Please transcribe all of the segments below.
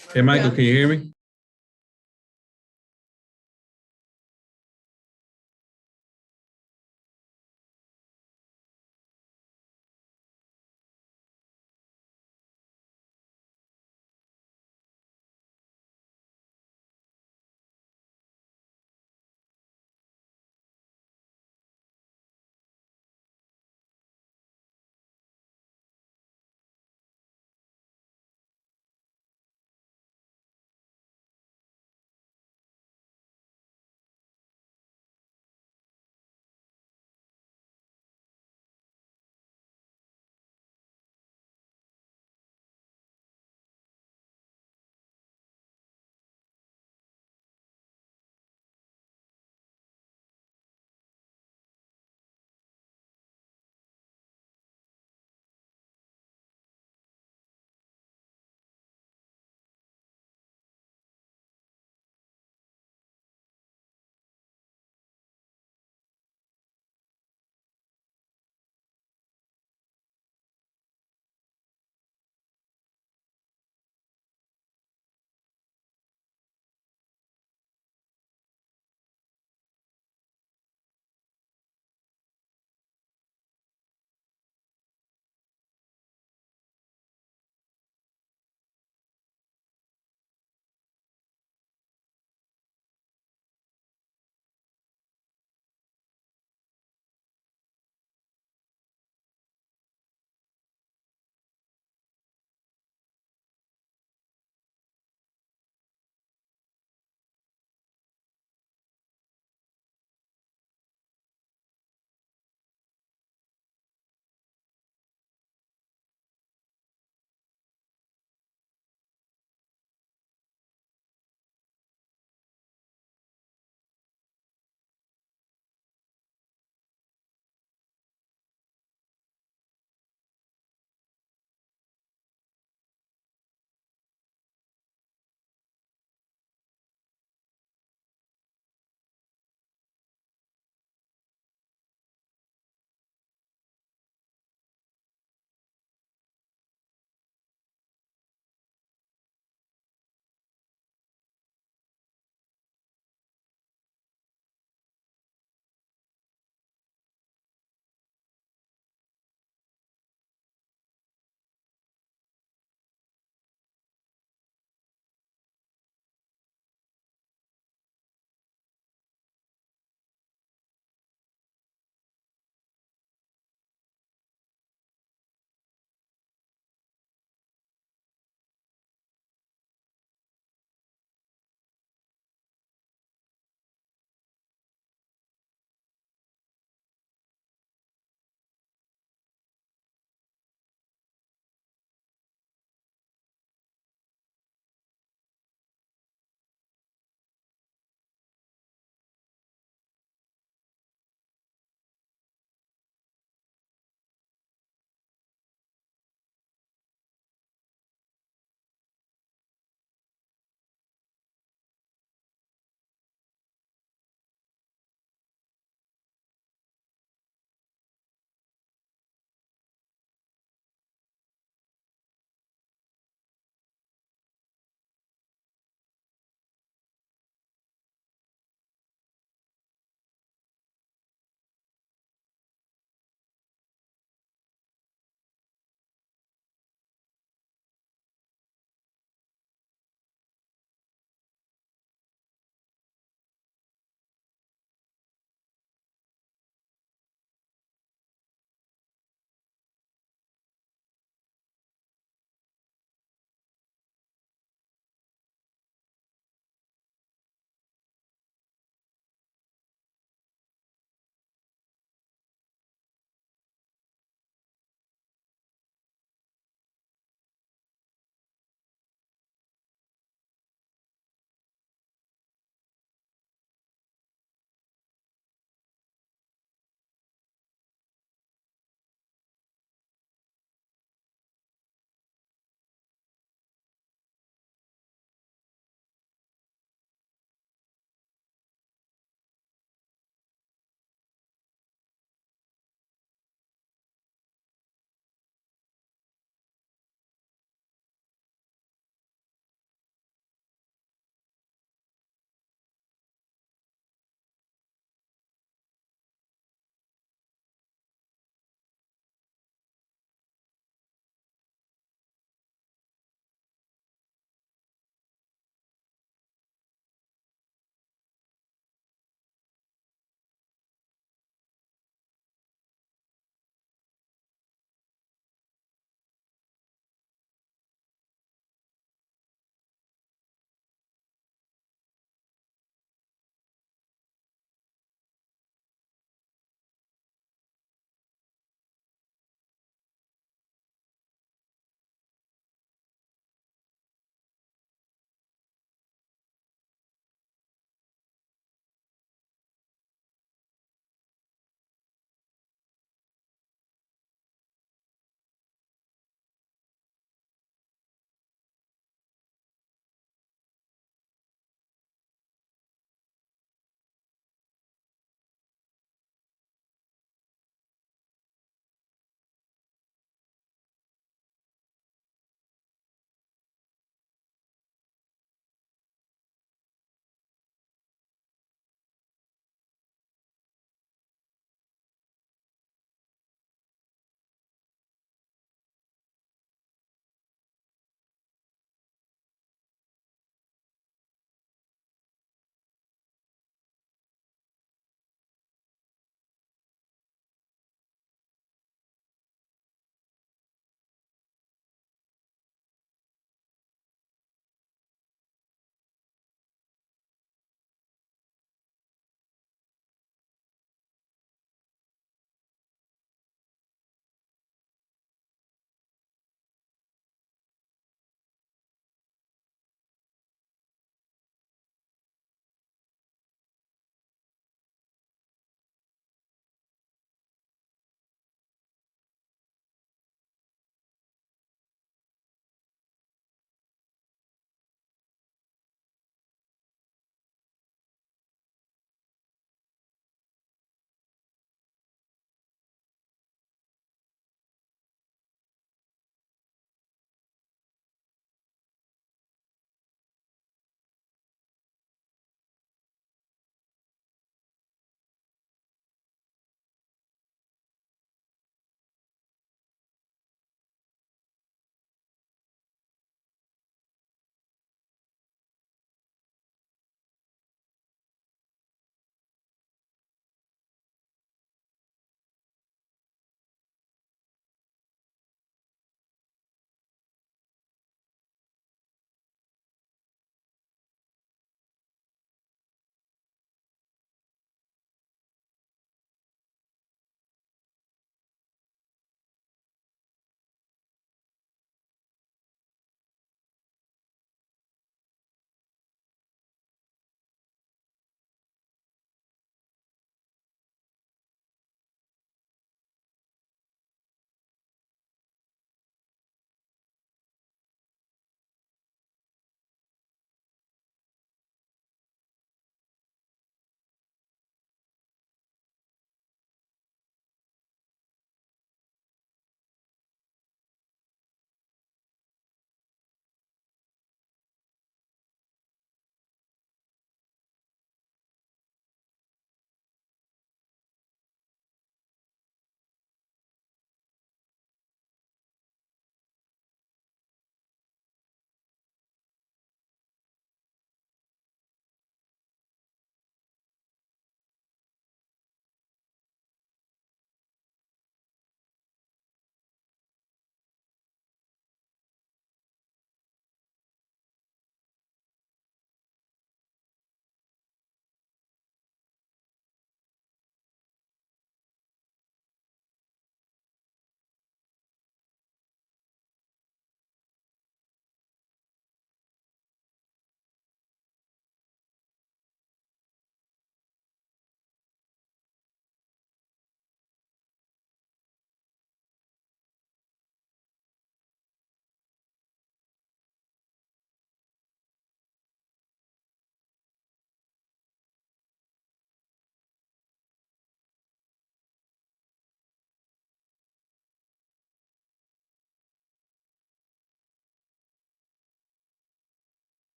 Hey, Michael, Yeah. can you hear me?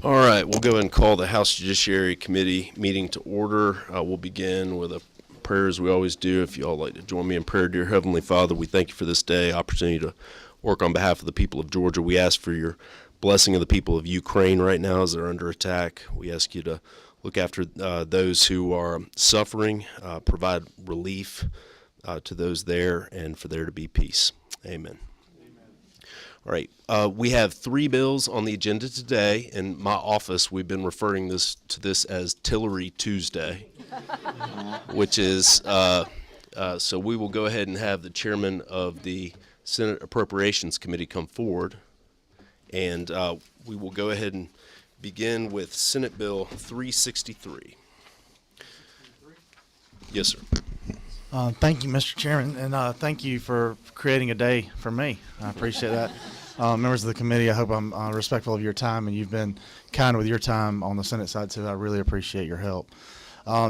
All right, we'll go ahead and call the House Judiciary Committee meeting to order. We'll begin with a prayer as we always do. If you all like to join me in prayer, dear Heavenly Father, we thank you for this day, opportunity to work on behalf of the people of Georgia. We ask for your blessing of the people of Ukraine right now as they're under attack. We ask you to look after those who are suffering, provide relief to those there, and for there to be peace. Amen. All right, we have three bills on the agenda today. In my office, we've been referring to this as Tillery Tuesday, which is, so we will go ahead and have the chairman of the Senate Appropriations Committee come forward, and we will go ahead and begin with Senate Bill 363. Yes, sir. Thank you, Mr. Chairman, and thank you for creating a day for me. I appreciate that. Members of the committee, I hope I'm respectful of your time, and you've been kind with your time on the Senate side, too. I really appreciate your help.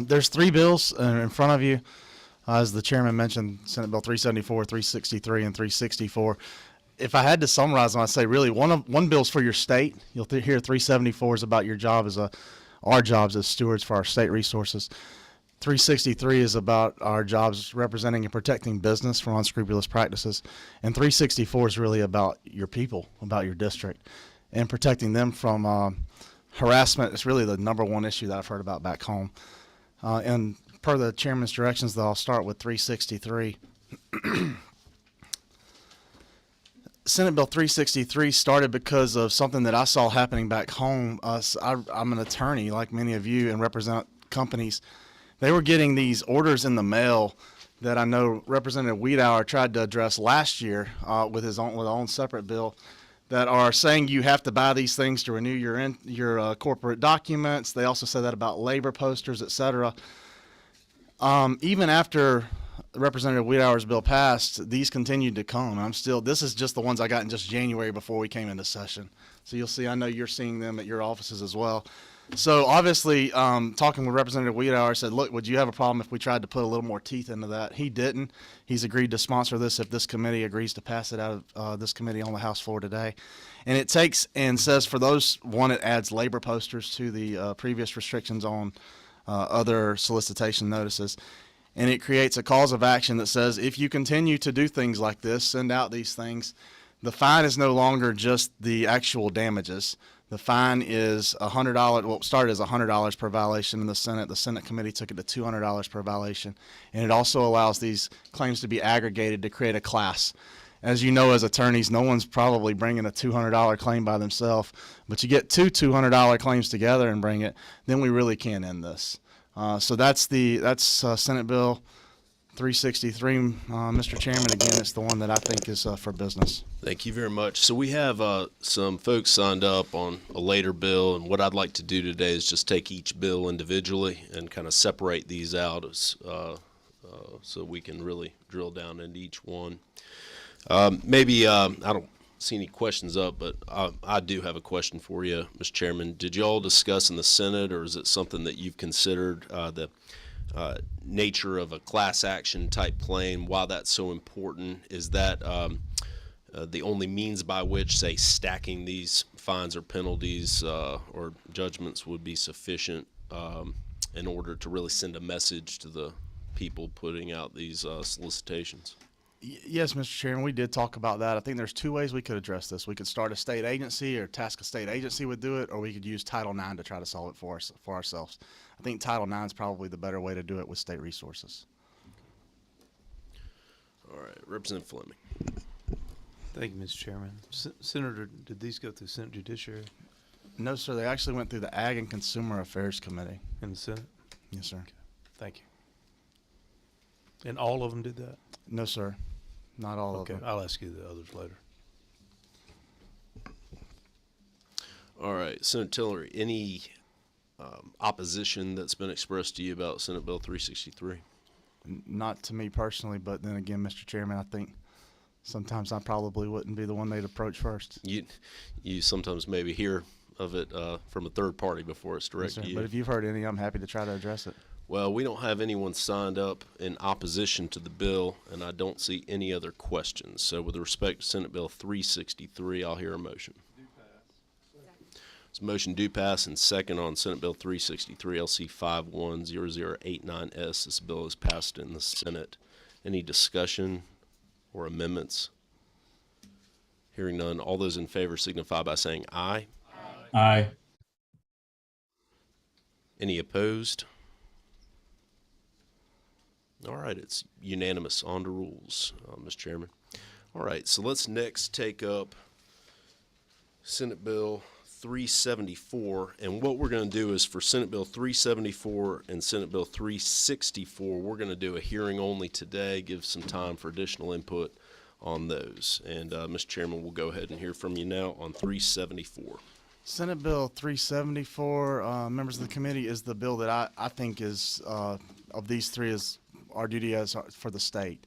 There's three bills in front of you. As the chairman mentioned, Senate Bill 374, 363, and 364. If I had to summarize them, I'd say really one bill's for your state. You'll hear 374 is about your job our jobs as stewards for our state resources. 363 is about our jobs representing and protecting business from unscrupulous practices. And 364 is really about your people, about your district, and protecting them from harassment. It's really the number one issue that I've heard about back home. And per the chairman's directions, though, I'll start with 363. Senate Bill 363 started because of something that I saw happening back home. I'm an attorney, like many of you, and represent companies. They were getting these orders in the mail that I know Representative Wiedauer tried to address last year with his own separate bill, that are saying you have to buy these things to renew your corporate documents. They also say that about labor posters, etc. Even after Representative Wiedauer's bill passed, these continued to come. This is just the ones I got in just January before we came into session. So you'll see, I know you're seeing them at your offices as well. So obviously, talking with Representative Wiedauer, I said, look, would you have a problem if we tried to put a little more teeth into that? He didn't. He's agreed to sponsor this if this committee agrees to pass it out of this committee on the House floor today. And it takes and says for those, one, it adds labor posters to the previous restrictions on other solicitation notices. And it creates a cause of action that says if you continue to do things like this, send out these things, the fine is no longer just the actual damages. The fine is $100. Well, it started as $100 per violation in the Senate. The Senate committee took it to $200 per violation. And it also allows these claims to be aggregated to create a class. As you know, as attorneys, no one's probably bringing a $200 claim by themselves. But you get two $200 claims together and bring it, then we really can end this. So that's Senate Bill 363. Mr. Chairman, again, it's the one that I think is for business. Thank you very much. So we have some folks signed up on a later bill, and what I'd like to do today is just take each bill individually and kind of separate these out so we can really drill down into each one. I don't see any questions up, but I do have a question for you, Mr. Chairman. Did you all discuss in the Senate, or is it something that you've considered the nature of a class action type claim, why that's so important? Is that the only means by which, say, stacking these fines or penalties or judgments would be sufficient in order to really send a message to the people putting out these solicitations? Yes, Mr. Chairman, we did talk about that. I think there's two ways we could address this. We could start a state agency or task a state agency would do it, or we could use Title IX to try to solve it for ourselves. I think Title IX is probably the better way to do it with state resources. All right, Representative Fleming. Thank you, Mr. Chairman. Senator, did these go through Senate Judiciary No, sir. They actually went through the Ag and Consumer Affairs Committee. in the Senate? Yes, sir. Okay. Thank you. And all of them did that? No, sir. Not all of Okay, them. I'll ask you the others later. All right, Senator Tillery, any opposition that's been expressed to you about Senate Bill 363? Not to me personally, but then again, Mr. Chairman, I think sometimes I probably wouldn't be the one they'd approach first. You sometimes maybe hear of it from a third party before it's Yes, directed sir. to you. But if you've heard any, I'm happy to try to address it. Well, we don't have anyone signed up in opposition to the bill, and I don't see any other questions. So with respect to Senate Bill 363, I'll hear a motion. This motion do pass, and second on Senate Bill 363, LC 510089S. This bill is passed in the Senate. Any discussion or amendments? Hearing none, all those in favor signify by saying aye. Aye. Any opposed? All right, it's unanimous. On to rules, Mr. Chairman. All right, so let's next take up Senate Bill 374. And what we're going to do is for Senate Bill 374 and Senate Bill 364, we're going to do a hearing only today, give some time for additional input on those. And Mr. Chairman, we'll go ahead and hear from you now on 374. Senate Bill 374, members of the committee, is the bill that I think is, of these three, is our duty as for the state.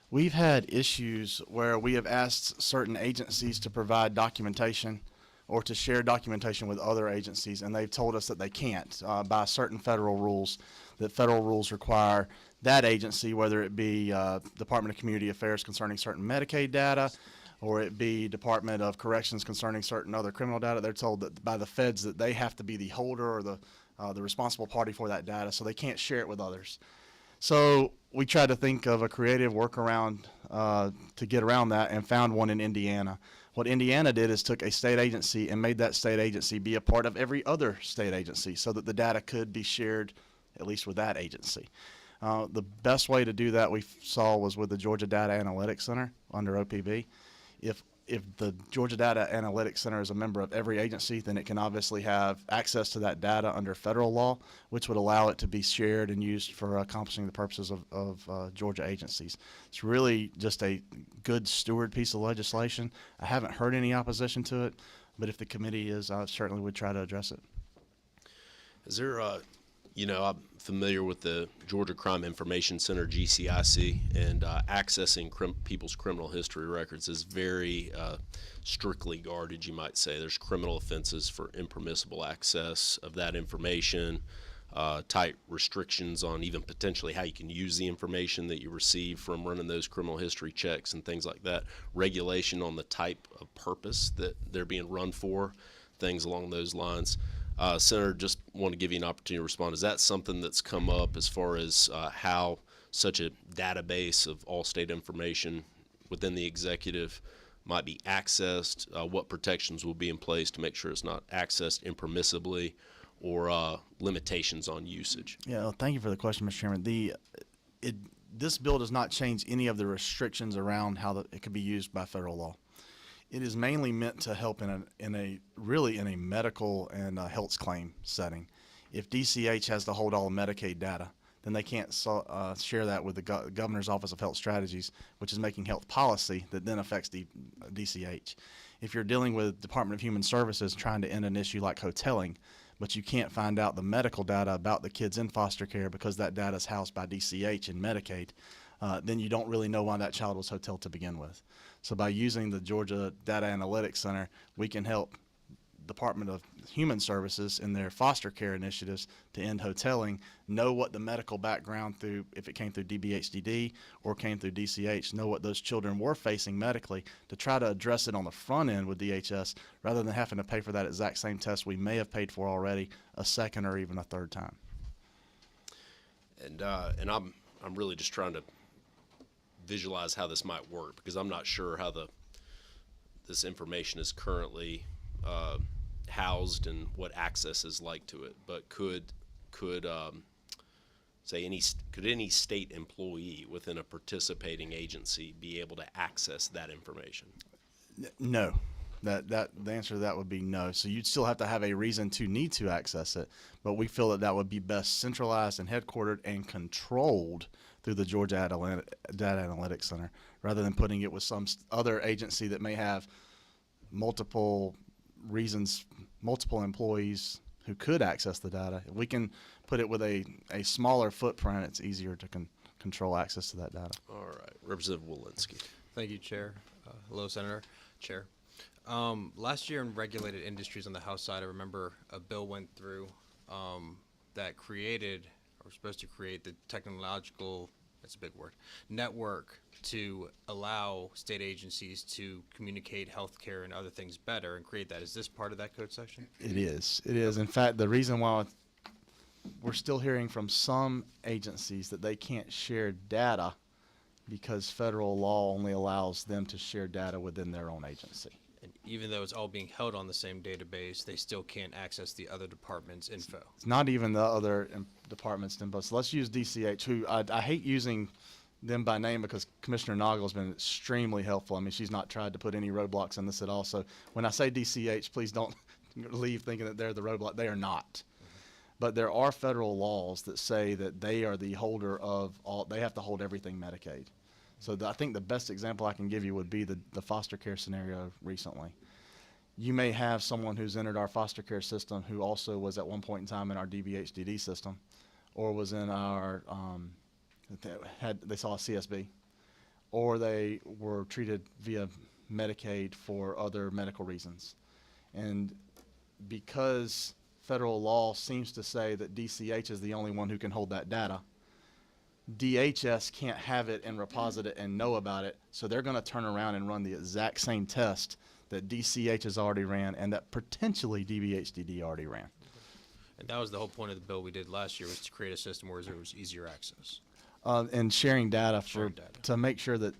We've had issues where we have asked certain agencies to provide documentation or to share documentation with other agencies, and they've told us that they can't by certain federal rules, that federal rules require that agency, whether it be Department of Community Affairs concerning certain Medicaid data, or it be Department of Corrections concerning certain other criminal data. They're told that by the feds that they have to be the holder or the responsible party for that data, so they can't share it with others. So we tried to think of a creative workaround to get around that, and found one in Indiana. What Indiana did is took a state agency and made that state agency be a part of every other state agency so that the data could be shared at least with that agency. The best way to do that we saw was with the Georgia Data Analytics Center under OPB. If the Georgia Data Analytics Center is a member of every agency, then it can obviously have access to that data under federal law, which would allow it to be shared and used for accomplishing the purposes of Georgia agencies. It's really just a good steward piece of legislation. I haven't heard any opposition to it, but if the committee is, I certainly would try to address it. Is there I'm familiar with the Georgia Crime Information Center, GCIC, and accessing people's criminal history records is very strictly guarded, you might say. There's criminal offenses for impermissible access of that information, tight restrictions on even potentially how you can use the information that you receive from running those criminal history checks and things like that, regulation on the type of purpose that they're being run for, things along those lines. Senator, just want to give you an opportunity to respond. Is that something that's come up as far as how such a database of all state information within the executive might be accessed? What protections will be in place to make sure it's not accessed impermissibly, or limitations on usage? Yeah, well, thank you for the question, Mr. Chairman. This bill does not change any of the restrictions around how it could be used by federal law. It is mainly meant to help in a medical and health claim setting. If DCH has to hold all Medicaid data, then they can't share that with the Governor's Office of Health Strategies, which is making health policy that then affects DCH. If you're dealing with Department of Human Services trying to end an issue like hoteling, but you can't find out the medical data about the kids in foster care because that data is housed by DCH and Medicaid, then you don't really know why that child was hoteled to begin with. So by using the Georgia Data Analytics Center, we can help Department of Human Services in their foster care initiatives to end hoteling, know what the medical background through, if it came through DBHDD or came through DCH, know what those children were facing medically to try to address it on the front end with DHS rather than having to pay for that exact same test we may have paid for already a second or even a third time. And I'm really just trying to visualize how this might work, because I'm not sure how this information is currently housed and what access is like to it. But could any state employee within a participating agency be able to access that information? No. The answer to that would be no. So you'd still have to have a reason to need to access it, but we feel that would be best centralized and headquartered and controlled through the Georgia Data Analytics Center, rather than putting it with some other agency that may have multiple reasons, multiple employees who could access the data. If we can put it with a smaller footprint, it's easier to control access to that data. All right, Representative Walensky. Thank you, Chair. Hello, Senator. Chair. Last year in regulated industries on the House side, I remember a bill went through that created, or was supposed to create, the technological that's a big word, network to allow state agencies to communicate healthcare and other things better and create that. Is this part of that code section? It is. It is. In fact, the reason why we're still hearing from some agencies that they can't share data because federal law only allows them to share data within their own agency. And even though it's all being held on the same database, they still can't access the other department's info. It's not even the other departments, but so let's use DCH, who I hate using them by name because Commissioner Noggle has been extremely helpful. I mean, she's not tried to put any roadblocks in this at all. So when I say DCH, please don't leave thinking that they're the roadblock. They are not. But there are federal laws that say that they are the holder of all, they have to hold everything Medicaid. So I think the best example I can give you would be the foster care scenario recently. You may have someone who's entered our foster care system who also was at one point in time in our DBHDD system or was in our, they saw a CSB, or they were treated via Medicaid for other medical reasons. And because federal law seems to say that DCH is the only one who can hold that data, DHS can't have it and reposit it and know about it, so they're going to turn around and run the exact same test that DCH has already ran and that potentially DBHDD already ran. And that was the whole point of the bill we did last year, was to create a system where there was easier access. And sharing data Sharing data. to make sure that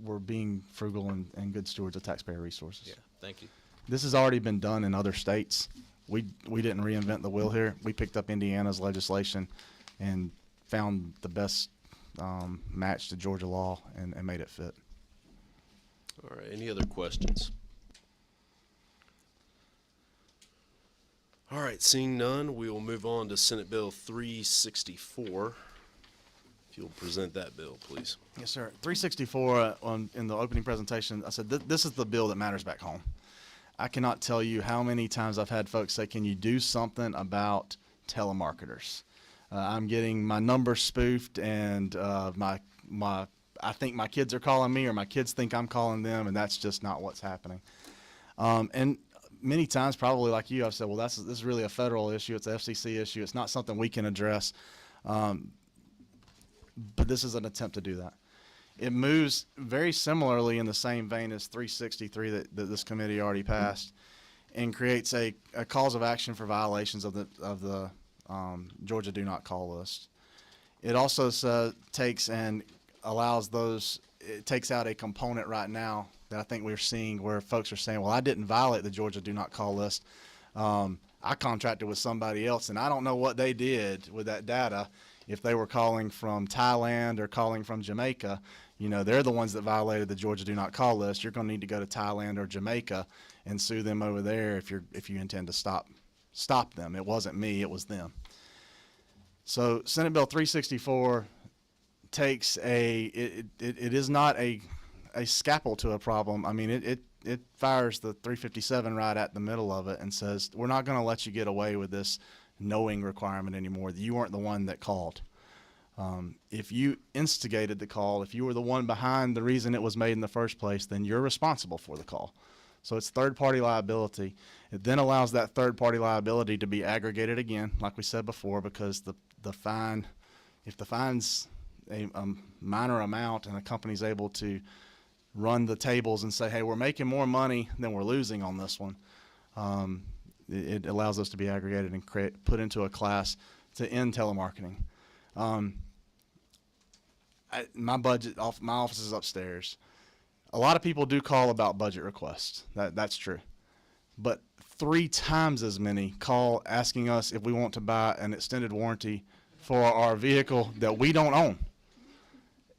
we're being frugal and good stewards of taxpayer resources. Yeah, thank you. This has already been done in other states. We didn't reinvent the wheel here. We picked up Indiana's legislation and found the best match to Georgia law and made it fit. All right, any other questions? All right, seeing none, we will move on to Senate Bill 364. If you'll present that bill, please. Yes, sir. 364 in the opening presentation, I said this is the bill that matters back home. I cannot tell you how many times I've had folks say, can you do something about telemarketers? I'm getting my number spoofed, and I think my kids are calling me, or my kids think I'm calling them, and that's just not what's happening. And many times, probably like you, I've said, well, this is really a federal issue. It's an FCC issue. It's not something we can address. But this is an attempt to do that. It moves very similarly in the same vein as 363 that this committee already passed, and creates a cause of action for violations of the Georgia Do Not Call list. It also takes and allows those. It takes out a component right now that I think we're seeing where folks are saying, well, I didn't violate the Georgia Do Not Call list. I contracted with somebody else, and I don't know what they did with that data. If they were calling from Thailand or calling from Jamaica, they're the ones that violated the Georgia Do Not Call list. You're going to need to go to Thailand or Jamaica and sue them over there if you intend to stop them. It wasn't me, it was them. So Senate Bill 364 takes it is not a scalpel to a problem. I mean, it fires the 357 right at the middle of it and says, we're not going to let you get away with this knowing requirement anymore. You weren't the one that called. If you instigated the call, if you were the one behind the reason it was made in the first place, then you're responsible for the call. So it's third-party liability. It then allows that third-party liability to be aggregated again, like we said before, because the fine, if the fine's a minor amount and a company's able to run the tables and say, hey, we're making more money than we're losing on this one, it allows us to be aggregated and put into a class to end telemarketing. My office is upstairs. A lot of people do call about budget requests. That's true. But 3 times as many call asking us if we want to buy an extended warranty for our vehicle that we don't own.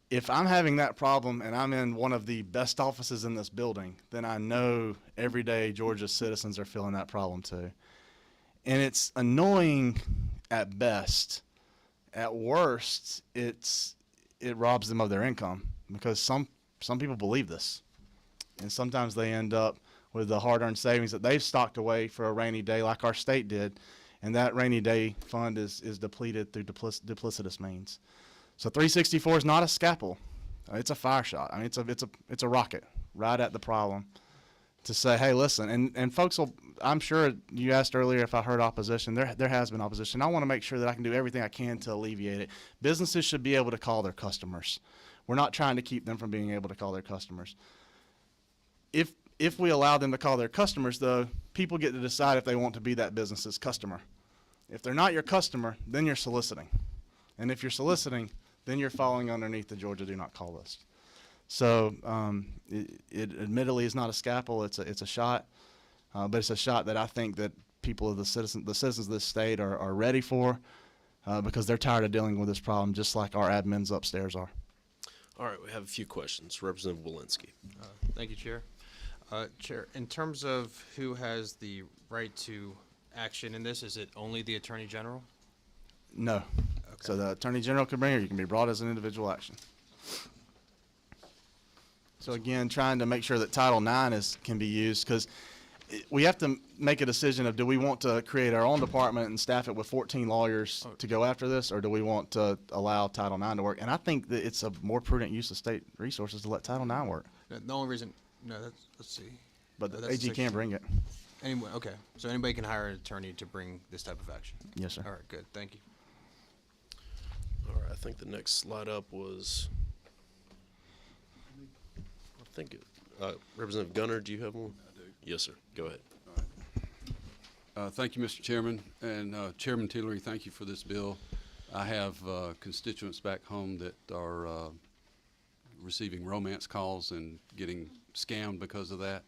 If I'm having that problem and I'm in one of the best offices in this building, then I know every day Georgia's citizens are feeling that problem too. And it's annoying at best. At worst, it robs them of their income, because some people believe this. And sometimes they end up with the hard-earned savings that they've stocked away for a rainy day like our state did, and that rainy day fund is depleted through duplicitous means. So 364 is not a scalpel. It's a fire shot. I mean, it's a rocket right at the problem to say, hey, listen, and folks will, I'm sure you asked earlier if I heard opposition. There has been opposition. I want to make sure that I can do everything I can to alleviate it. Businesses should be able to call their customers. We're not trying to keep them from being able to call their customers. If we allow them to call their customers, though, people get to decide if they want to be that business's customer. If they're not your customer, then you're soliciting. And if you're soliciting, then you're falling underneath the Georgia Do Not Call list. So it admittedly is not a scalpel; it's a shot, but it's a shot that I think that people of the citizens of this state are ready for, because they're tired of dealing with this problem, just like our admins upstairs are. All right, we have a few questions. Representative Walensky. Thank you, Chair. Chair, in terms of who has the right to action in this, is it only the Attorney General? No. Okay. So the Attorney General can bring it, or you can be brought as an individual action. So again, trying to make sure that Title IX can be used, because we have to make a decision of, do we want to create our own department and staff it with 14 lawyers to go after this, or do we want to allow Title IX to work? And I think that it's a more prudent use of state resources to let Title IX work. The only reason, let's see. But No, the that's AG can bring it. Anyway, okay. So anybody can hire an attorney to bring this type of action? Yes, sir. All right, good. Thank you. All right, I think the next slide up was, Representative Gunner, do you have one? I do. Yes, sir. Go ahead. Thank you, Mr. Chairman. And Chairman Tillery, thank you for this bill. I have constituents back home that are receiving romance calls and getting scammed because of that.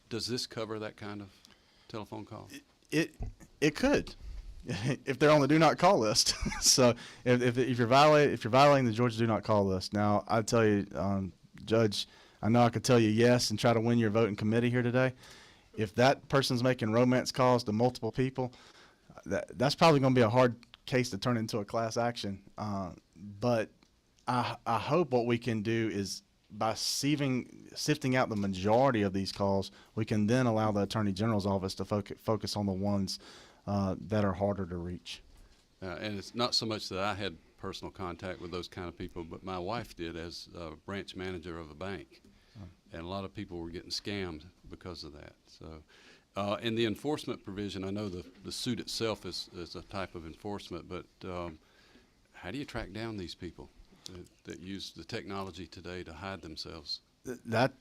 Does this cover that kind of telephone call? It could, if they're on the Do Not Call list. So if you're violating the Georgia Do Not Call list. Now I tell you, Judge, I know I could tell you yes and try to win your vote in committee here today. If that person's making romance calls to multiple people, that's probably going to be a hard case to turn into a class action. But I hope what we can do is, by sifting out the majority of these calls, we can then allow the Attorney General's office to focus on the ones that are harder to reach. And it's not so much that I had personal contact with those kind of people, but my wife did as a branch manager of a bank. And a lot of people were getting scammed because of that. So, in the enforcement provision, I know the suit itself is a type of enforcement, but how do you track down these people that use the technology today to hide themselves? That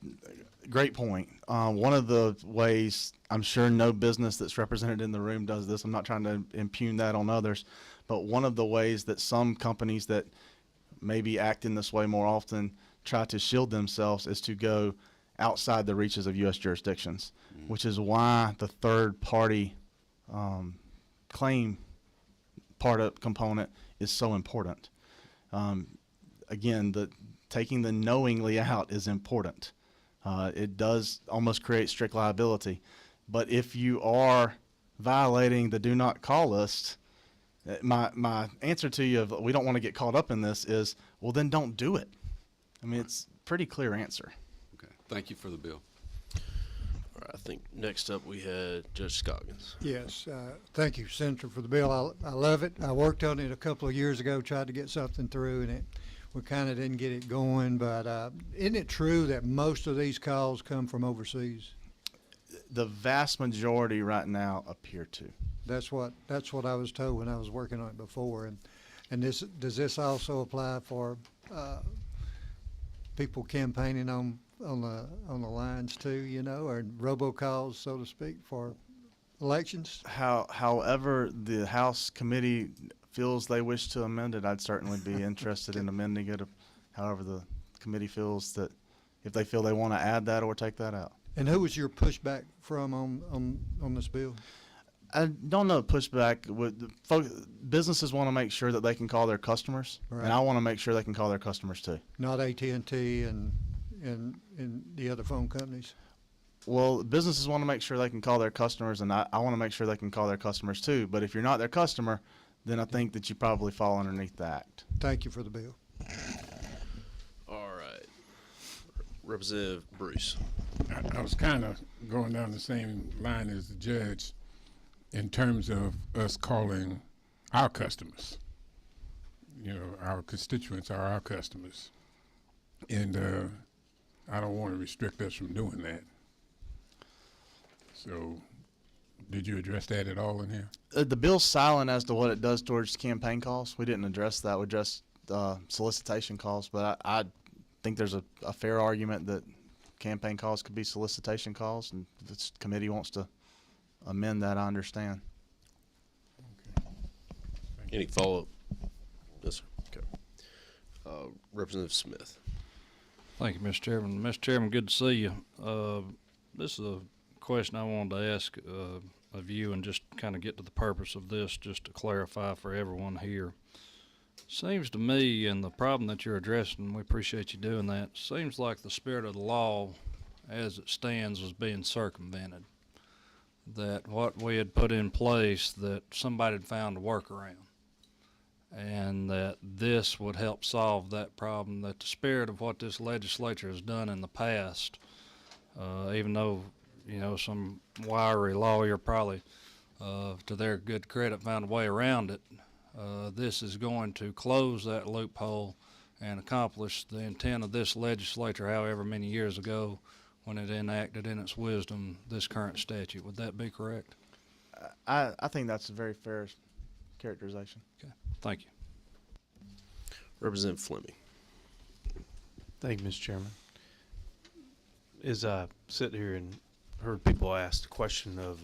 great point. One of the ways, I'm sure no business that's represented in the room does this. I'm not trying to impugn that on others, but one of the ways that some companies that maybe act in this way more often try to shield themselves is to go outside the reaches of U.S. jurisdictions, which is why the third party claim component is so important. Again, taking the knowingly out is important. It does almost create strict liability. But if you are violating the Do Not Call list, my answer to you of we don't want to get caught up in this is, well, then don't do it. I mean, it's a pretty clear answer. Okay, thank you for the bill. All right, I think next up we had Judge Scoggins. Yes, thank you, Senator, for the bill. I love it. I worked on it a couple of years ago, tried to get something through, and we kind of didn't get it going. But isn't it true that most of these calls come from overseas? The vast majority right now appear to. That's what I was told when I was working on it before. And does this also apply for people campaigning on the lines too, you know, or robocalls, so to speak, for elections? However the House committee feels they wish to amend it, I'd certainly be interested in amending it. However the committee feels that, if they feel they want to add that or take that out. And who was your pushback from on this bill? I don't know pushback. Businesses want to make sure that they can call their customers, Right. and I want to make sure they can call their customers too. Not AT&T and the other phone companies? Well, businesses want to make sure they can call their customers, and I want to make sure they can call their customers too. But if you're not their customer, then I think that you probably fall underneath the act. Thank you for the bill. All right. Representative Bruce. I was kind of going down the same line as the judge in terms of us calling our customers. You know, our constituents are our customers. And I don't want to restrict us from doing that. So, did you address that at all in here? The bill's silent as to what it does towards campaign costs. We didn't address that. We addressed solicitation costs, but I think there's a fair argument that campaign costs could be solicitation costs, and if this committee wants to amend that, I understand. Any follow-up? Yes, sir. Okay. Representative Smith. Thank you, Mr. Chairman. Mr. Chairman, good to see you. This is a question I wanted to ask of you and just kind of get to the purpose of this, just to clarify for everyone here. Seems to me, and the problem that you're addressing, we appreciate you doing that, seems like the spirit of the law as it stands was being circumvented. That what we had put in place, that somebody had found a workaround, and that this would help solve that problem, that the spirit of what this legislature has done in the past, even though, you know, some wiry lawyer probably, to their good credit, found a way around it, this is going to close that loophole and accomplish the intent of this legislature however many years ago when it enacted in its wisdom this current statute. Would that be correct? I think that's a very fair characterization. Okay, thank you. Representative Fleming. Thank you, Mr. Chairman. As I sit here and heard people ask the question of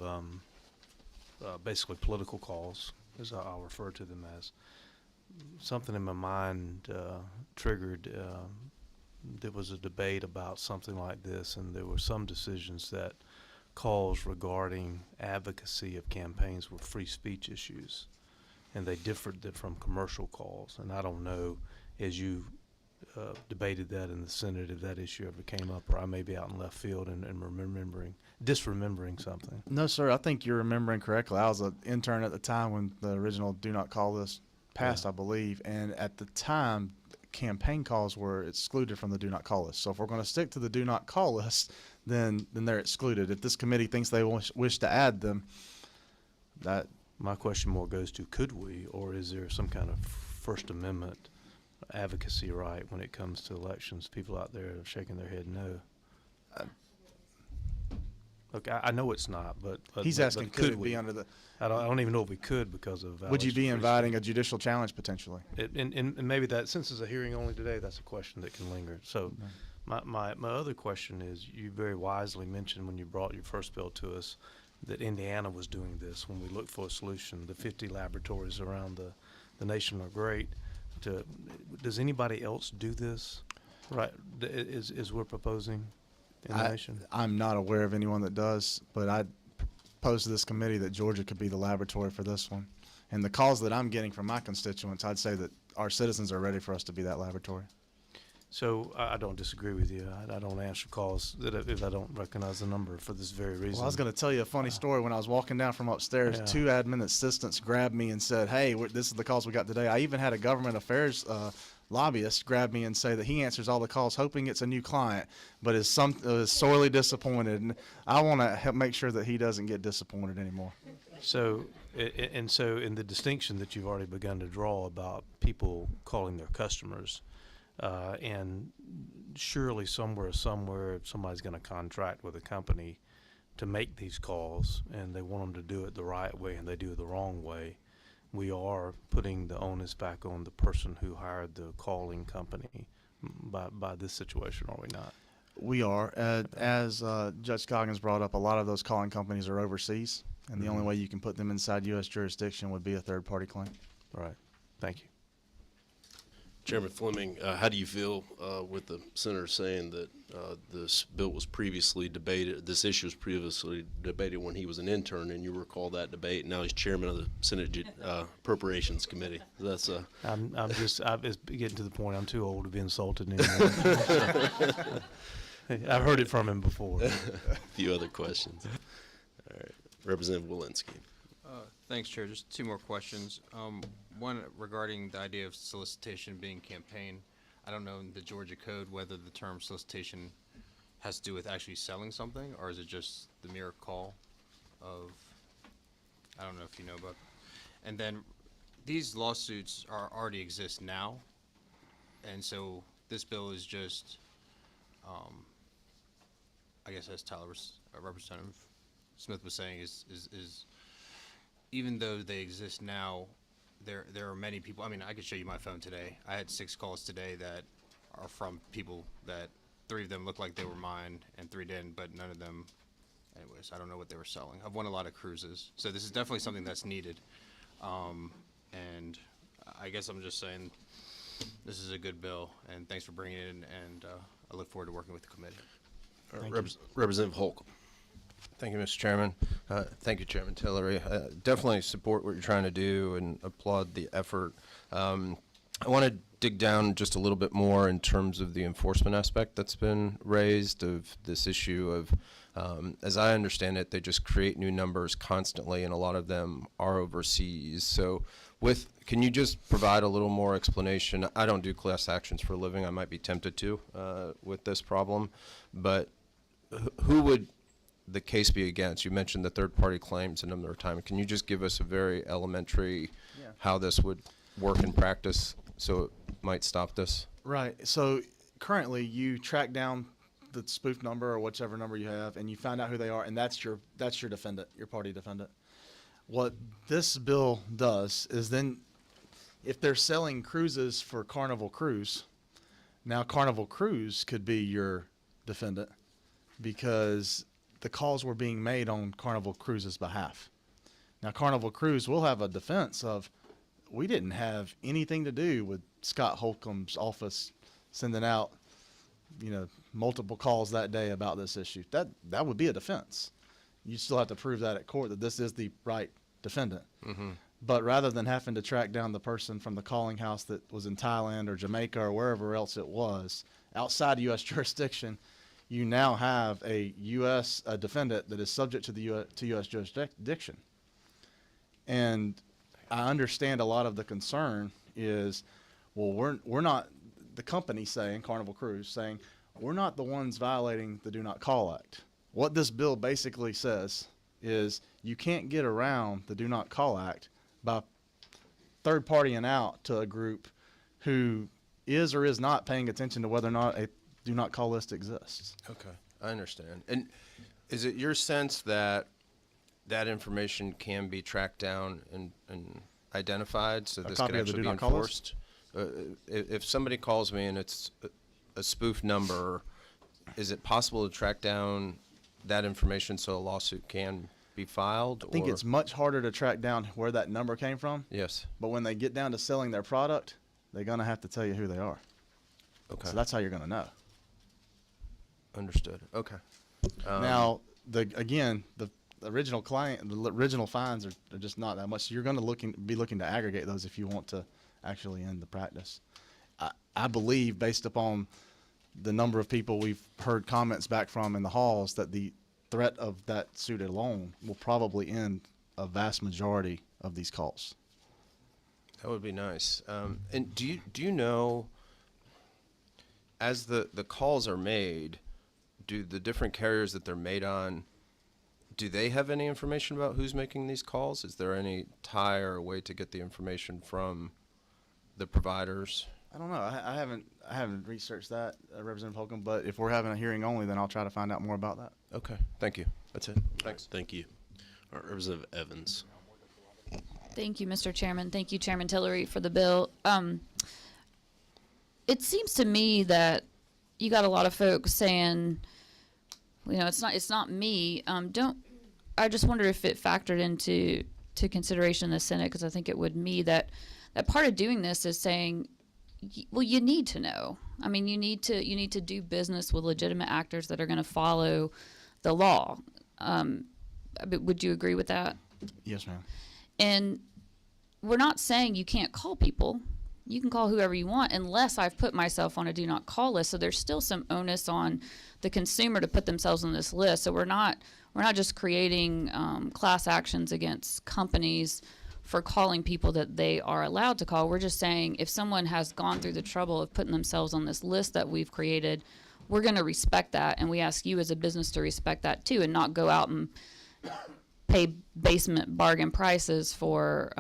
basically political calls, as I'll refer to them as, something in my mind triggered. There was a debate about something like this, and there were some decisions that calls regarding advocacy of campaigns were free speech issues, and they differed from commercial calls. And I don't know, as you debated that in the Senate, if that issue ever came up, or I may be out in left field and disremembering something. No, sir. I think you're remembering correctly. I was an intern at the time when the original "Do Not Call" list passed, I believe, and at the time, campaign calls were excluded from the "Do Not Call" list. So if we're going to stick to the "Do Not Call" list, then they're excluded. If this committee thinks they wish to add them, that My question more goes to, could we, or is there some kind of First Amendment advocacy right when it comes to elections? People out there are shaking their head no. Look, I know it's not, but he's but asking, could it we? be under the? I don't even know if we could because of. Would you be violation of free inviting a judicial challenge potentially? and maybe that, since it's a hearing only today, that's a question that can linger. So my other question is, you very wisely mentioned when you brought your first bill to us that Indiana was doing this when we looked for a solution. The 50 laboratories around the nation are great. Does anybody else do this, right, is we're proposing in the nation? I'm not aware of anyone that does, but I proposed to this committee that Georgia could be the laboratory for this one. And the calls that I'm getting from my constituents, I'd say that our citizens are ready for us to be that laboratory. So I don't disagree with you. I don't answer calls that if I don't recognize the number for this very reason. Well, I was going to tell you a funny story. When I was walking down from upstairs, Yeah. 2 admin assistants grabbed me and said, "Hey, this is the calls we got today." I even had a government affairs lobbyist grab me and say that he answers all the calls hoping it's a new client, but is sorely disappointed. And I want to make sure that he doesn't get disappointed anymore. So, so in the distinction that you've already begun to draw about people calling their customers, and surely somewhere somebody's going to contract with a company to make these calls, and they want them to do it the right way, and they do it the wrong way. We are putting the onus back on the person who hired the calling company by this situation, are we not? We are. As Judge Coggins brought up, a lot of those calling companies are overseas, and the only way you can put them inside U.S. jurisdiction would be a third-party claim. Right. Thank you. Chairman Fleming, how do you feel with the senator saying that this bill was previously debated, this issue was previously debated when he was an intern, and you recall that debate, and now he's chairman of the Senate Appropriations Committee? That's I'm it's getting to the point I'm too old to be insulted anymore. I've heard it from him before. a few other questions. All right, Representative Walensky. Thanks, Chair. Just 2 more questions. One regarding the idea of solicitation being campaign. I don't know in the Georgia code whether the term solicitation has to do with actually selling something, or is it just the mere call of, I don't know if you know about. And then these lawsuits already exist now, and so this bill is just, I guess as Tyler, Representative Smith was saying is even though they exist now, there are many people. I mean, I could show you my phone today. I had 6 calls today that are from people that 3 of them looked like they were mine and 3 didn't, but none of them. Anyways, I don't know what they were selling. I've won a lot of cruises, so this is definitely something that's needed. And I guess I'm just saying this is a good bill, and thanks for bringing it in, and I look forward to working with the committee. Representative Holcomb. Thank you, Mr. Chairman. Thank you, Chairman Tillery. Definitely support what you're trying to do and applaud the effort. I want to dig down just a little bit more in terms of the enforcement aspect that's been raised of this issue of, as I understand it, they just create new numbers constantly, and a lot of them are overseas. So can you just provide a little more explanation? I don't do class actions for a living. I might be tempted to with this problem, but who would the case be against? You mentioned the third-party claims a number of times. Can you just give us a very elementary how this would work in practice so it might stop this? Right. So currently, you track down the spoof number or whichever number you have, and you find out who they are, and that's your defendant, your party defendant. What this bill does is then, if they're selling cruises for Carnival Cruise, now Carnival Cruise could be your defendant because the calls were being made on Carnival Cruise's behalf. Now Carnival Cruise will have a defense of, we didn't have anything to do with Scott Holcomb's office sending out, multiple calls that day about this issue. That would be a defense. You still have to prove that at court that this is the right defendant. Mm-hmm. But rather than having to track down the person from the calling house that was in Thailand or Jamaica or wherever else it was outside U.S. jurisdiction, you now have a U.S. defendant that is subject to the U.S. jurisdiction. And I understand a lot of the concern is, well, we're not, the company saying, Carnival Cruise saying, we're not the ones violating the Do Not Call Act. What this bill basically says is you can't get around the Do Not Call Act by third partying out to a group who is or is not paying attention to whether or not a Do Not Call list exists. Okay, I understand. And is it your sense that that information can be tracked down and identified so this copy can of the actually Do be Not Call list? enforced? If somebody calls me and it's a spoof number, is it possible to track down that information so a lawsuit can be filed? I think it's much harder to track down where that number came from. Yes. But when they get down to selling their product, they're going to have to tell you who they are. Okay. So that's how you're going to know. Understood. Okay. Now, the original client, the original fines are just not that much. So you're going to be looking to aggregate those if you want to actually end the practice. I believe, based upon the number of people we've heard comments back from in the halls, that the threat of that suit alone will probably end a vast majority of these calls. That would be nice. And do you know, as the calls are made, do the different carriers that they're made on, do they have any information about who's making these calls? Is there any tie or way to get the information from the providers? I don't know. I haven't researched that, Representative Holcomb. But if we're having a hearing only, then I'll try to find out more about that. Okay. Thank you. That's it. Thanks. Thank you. All right, Representative Evans. Thank you, Mr. Chairman. Thank you, Chairman Tillery, for the bill. It seems to me that you got a lot of folks saying, it's not me. I just wonder if it factored into consideration in the Senate, because I think it would me that part of doing this is saying, well, you need to know. I mean, you need to do business with legitimate actors that are going to follow the law. Would you agree with that? Yes, ma'am. And we're not saying you can't call people. You can call whoever you want unless I've put myself on a do not call list. So there's still some onus on the consumer to put themselves on this list. So we're not just creating class actions against companies for calling people that they are allowed to call. We're just saying if someone has gone through the trouble of putting themselves on this list that we've created, we're going to respect that. And we ask you as a business to respect that too, and not go out and pay basement bargain prices for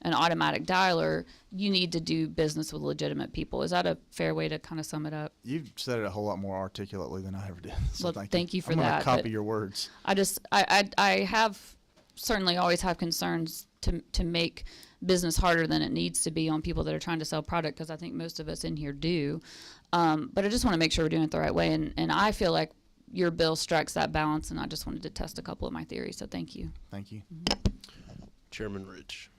an automatic dialer, you need to do business with legitimate people. Is that a fair way to kind of sum it up? You've said it a whole lot more articulately than I ever did. So Well, thank you for I'm gonna that, copy but- your words. I have certainly always have concerns to make business harder than it needs to be on people that are trying to sell product, because I think most of us in here do. But I just want to make sure we're doing it the right way. And I feel like your bill strikes that balance, and I just wanted to test a couple of my theories. So thank you. Thank you. Chairman Rich.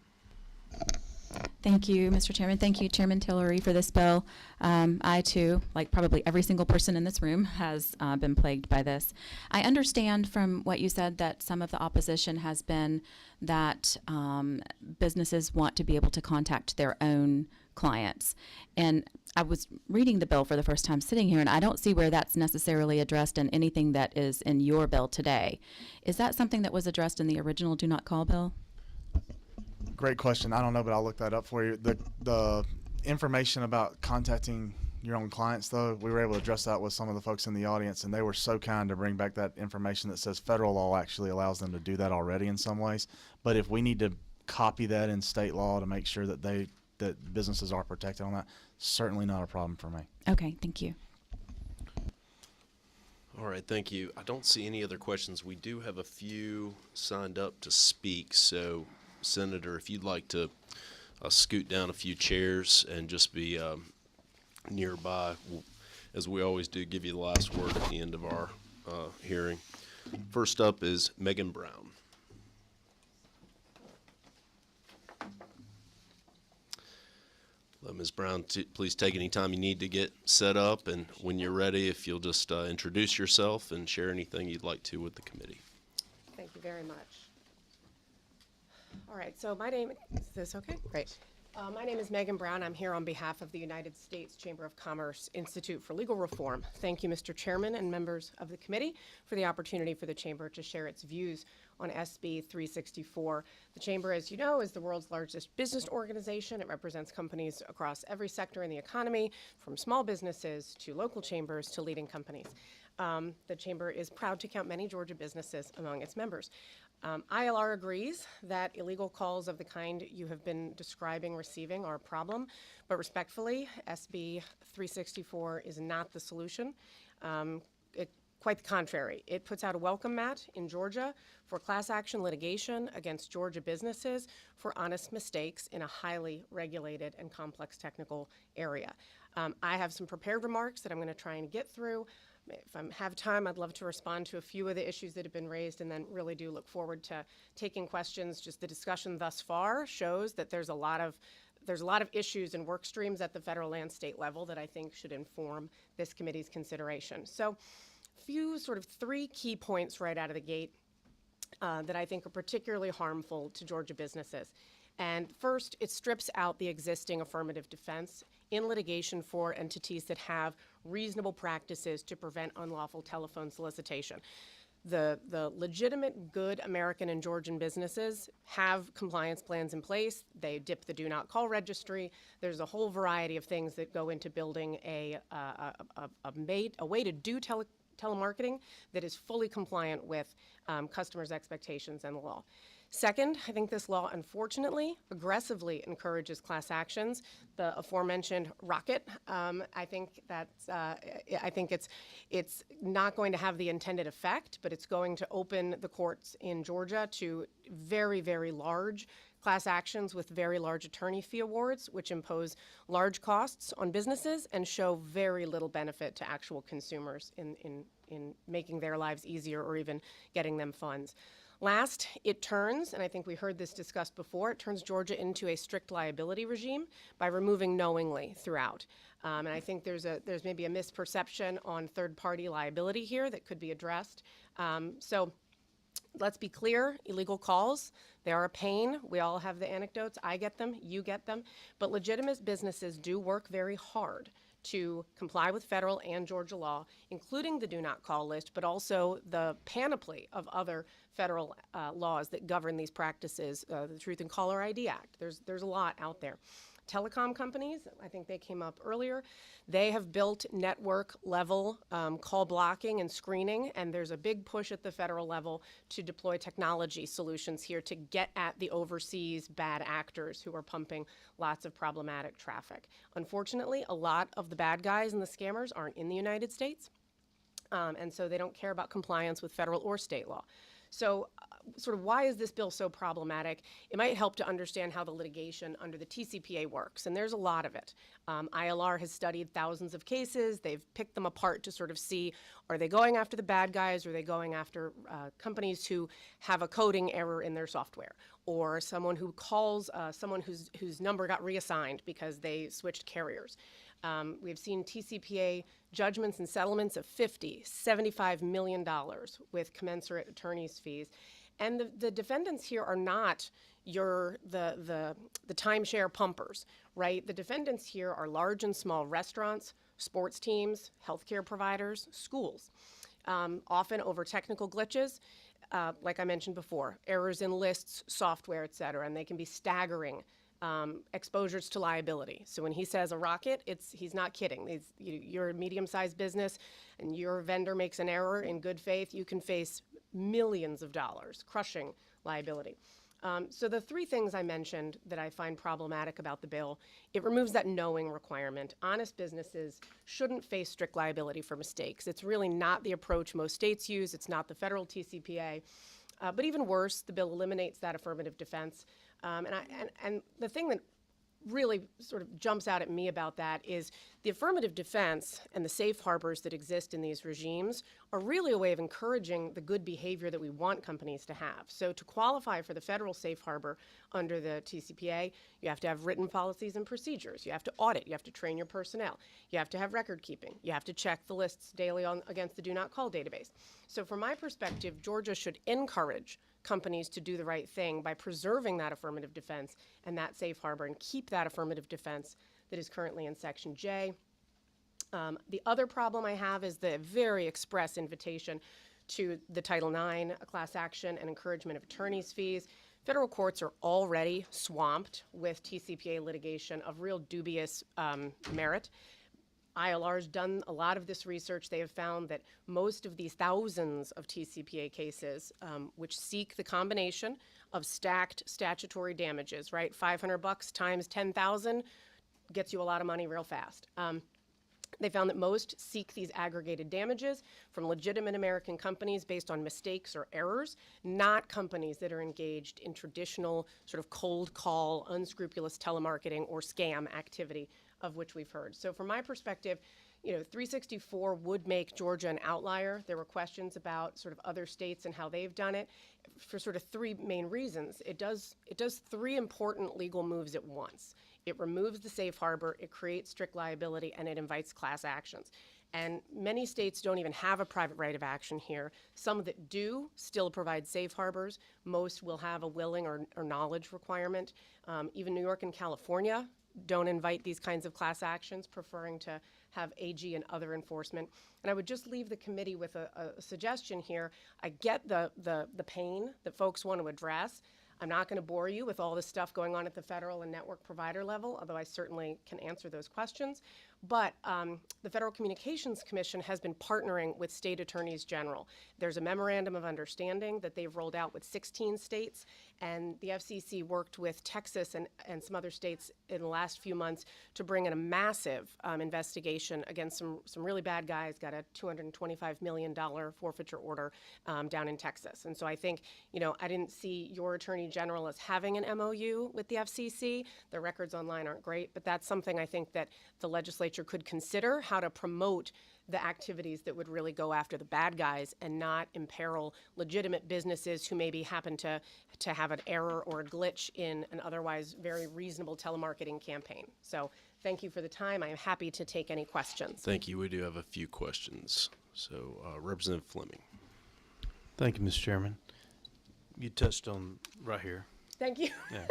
Thank you, Mr. Chairman. Thank you, Chairman Tillery, for this bill. I, too, like probably every single person in this room, has been plagued by this. I understand from what you said that some of the opposition has been that businesses want to be able to contact their own clients. And I was reading the bill for the first time sitting here, and I don't see where that's necessarily addressed in anything that is in your bill today. Is that something that was addressed in the original Do Not Call bill? Great question. I don't know, but I'll look that up for you. The information about contacting your own clients, though, we were able to address that with some of the folks in the audience, and they were so kind to bring back that information that says federal law actually allows them to do that already in some ways. But if we need to copy that in state law to make sure that that businesses are protected on that, certainly not a problem for me. Okay, thank you. All right, thank you. I don't see any other questions. We do have a few signed up to speak, so Senator, if you'd like to scoot down a few chairs and just be nearby, we'll, as we always do, give you the last word at the end of our hearing. First up is Megan Brown. Ms. Brown, please take any time you need to get set up, and when you're ready, if you'll just introduce yourself and share anything you'd like to with the committee. Thank you very much. All right, so my name, is this okay? Great. My name is Megan Brown. I'm here on behalf of the United States Chamber of Commerce Institute for Legal Reform. Thank you, Mr. Chairman and members of the committee, for the opportunity for the Chamber to share its views on SB 364. The Chamber, as you know, is the world's largest business organization. It represents companies across every sector in the economy, from small businesses to local chambers to leading companies. The Chamber is proud to count many Georgia businesses among its members. ILR agrees that illegal calls of the kind you have been describing receiving are a problem, but respectfully, SB 364 is not the solution. Quite the contrary. It puts out a welcome mat in Georgia for class action litigation against Georgia businesses for honest mistakes in a highly regulated and complex technical area. I have some prepared remarks that I'm going to try and get through. If I have time, I'd love to respond to a few of the issues that have been raised, and then really do look forward to taking questions. Just the discussion thus far shows that there's a lot of issues and work streams at the federal and state level that I think should inform this committee's consideration. So, three key points right out of the gate that I think are particularly harmful to Georgia businesses. And first, it strips out the existing affirmative defense in litigation for entities that have reasonable practices to prevent unlawful telephone solicitation. The legitimate, good American and Georgian businesses have compliance plans in place. They dip the Do Not Call registry. There's a whole variety of things that go into building a way to do telemarketing that is fully compliant with customers' expectations and the law. Second, I think this law, unfortunately, aggressively encourages class actions. The aforementioned Rocket, I think it's not going to have the intended effect, but it's going to open the courts in Georgia to very, very large class actions with very large attorney fee awards, which impose large costs on businesses and show very little benefit to actual consumers in making their lives easier or even getting them funds. Last, it turns, and I think we heard this discussed before, it turns Georgia into a strict liability regime by removing knowingly throughout. And I think there's maybe a misperception on third-party liability here that could be addressed. So let's be clear, illegal calls, they are a pain. We all have the anecdotes. I get them, you get them. But legitimate businesses do work very hard to comply with federal and Georgia law, including the Do Not Call list, but also the panoply of other federal laws that govern these practices, the Truth in Caller ID Act. There's a lot out there. telecom companies. I think they came up earlier. They have built network level call blocking and screening, and there's a big push at the federal level to deploy technology solutions here to get at the overseas bad actors who are pumping lots of problematic traffic. Unfortunately, a lot of the bad guys and the scammers aren't in the United States, and so they don't care about compliance with federal or state law. So sort of why is this bill so problematic? It might help to understand how the litigation under the TCPA works, and there's a lot of it. ILR has studied thousands of cases. They've picked them apart to sort of see, are they going after the bad guys, or are they going after companies who have a coding error in their software, or someone who calls someone whose number got reassigned because they switched carriers. We've seen TCPA judgments and settlements of $50, $75 million with commensurate attorney's fees. And the defendants here are not the timeshare pumpers, right? The defendants here are large and small restaurants, sports teams, healthcare providers, schools, often over technical glitches, like I mentioned before, errors in lists, software, et cetera, and they can be staggering. Exposures to liability. So when he says a rocket, he's not kidding. You're a medium-sized business and your vendor makes an error in good faith, you can face millions of dollars, crushing liability. So the three things I mentioned that I find problematic about the bill, it removes that knowing requirement. Honest businesses shouldn't face strict liability for mistakes. It's really not the approach most states use. It's not the federal TCPA. But even worse, the bill eliminates that affirmative defense. And the thing that really sort of jumps out at me about that is the affirmative defense and the safe harbors that exist in these regimes are really a way of encouraging the good behavior that we want companies to have. So to qualify for the federal safe harbor under the TCPA, you have to have written policies and procedures. You have to audit. You have to train your personnel. You have to have record keeping. You have to check the lists daily against the do not call database. So from my perspective, Georgia should encourage companies to do the right thing by preserving that affirmative defense and that safe harbor and keep that affirmative defense that is currently in Section J. The other problem I have is the very express invitation to the Title IX, a class action and encouragement of attorney's fees. Federal courts are already swamped with TCPA litigation of real dubious merit. ILR's done a lot of this research. They have found that most of these thousands of TCPA cases, which seek the combination of stacked statutory damages, right? $500 times 10,000 gets you a lot of money real fast. They found that most seek these aggregated damages from legitimate American companies based on mistakes or errors, not companies that are engaged in traditional sort of cold call, unscrupulous telemarketing or scam activity of which we've heard. So from my perspective, 364 would make Georgia an outlier. There were questions about sort of other states and how they've done it for sort of three main reasons. It does three important legal moves at once. It removes the safe harbor, it creates strict liability, and it invites class actions. And many states don't even have a private right of action here. Some that do still provide safe harbors. Most will have a willing or knowledge requirement. Even New York and California don't invite these kinds of class actions, preferring to have AG and other enforcement. And I would just leave the committee with a suggestion here. I get the pain that folks want to address. I'm not going to bore you with all this stuff going on at the federal and network provider level, although I certainly can answer those questions. But the Federal Communications Commission has been partnering with state attorneys general. There's a memorandum of understanding that they've rolled out with 16 states, and the FCC worked with Texas and some other states in the last few months to bring in a massive investigation against some really bad guys, got a $225 million forfeiture order down in Texas. And so I think, I didn't see your attorney general as having an MOU with the FCC. The records online aren't great, but that's something I think that the legislature could consider, how to promote the activities that would really go after the bad guys and not imperil legitimate businesses who maybe happen to have an error or a glitch in an otherwise very reasonable telemarketing campaign. So thank you for the time. I am happy to take any questions. Thank you. We do have a few questions. So Representative Fleming. Thank you, Mr. Chairman. You touched on right here. Thank you. Yeah.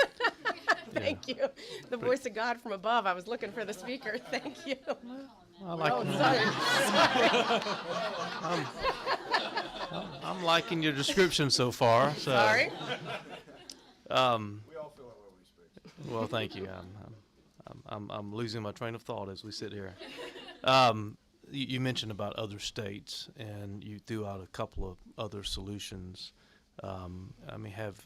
Thank you. The voice of God from above. I was looking for the speaker. Thank you. I like I'm liking your description so far. So, Sorry. we all feel that way when we speak. Well, thank you. I'm losing my train of thought as we sit here. You mentioned about other states, and you threw out a couple of other solutions. I mean, have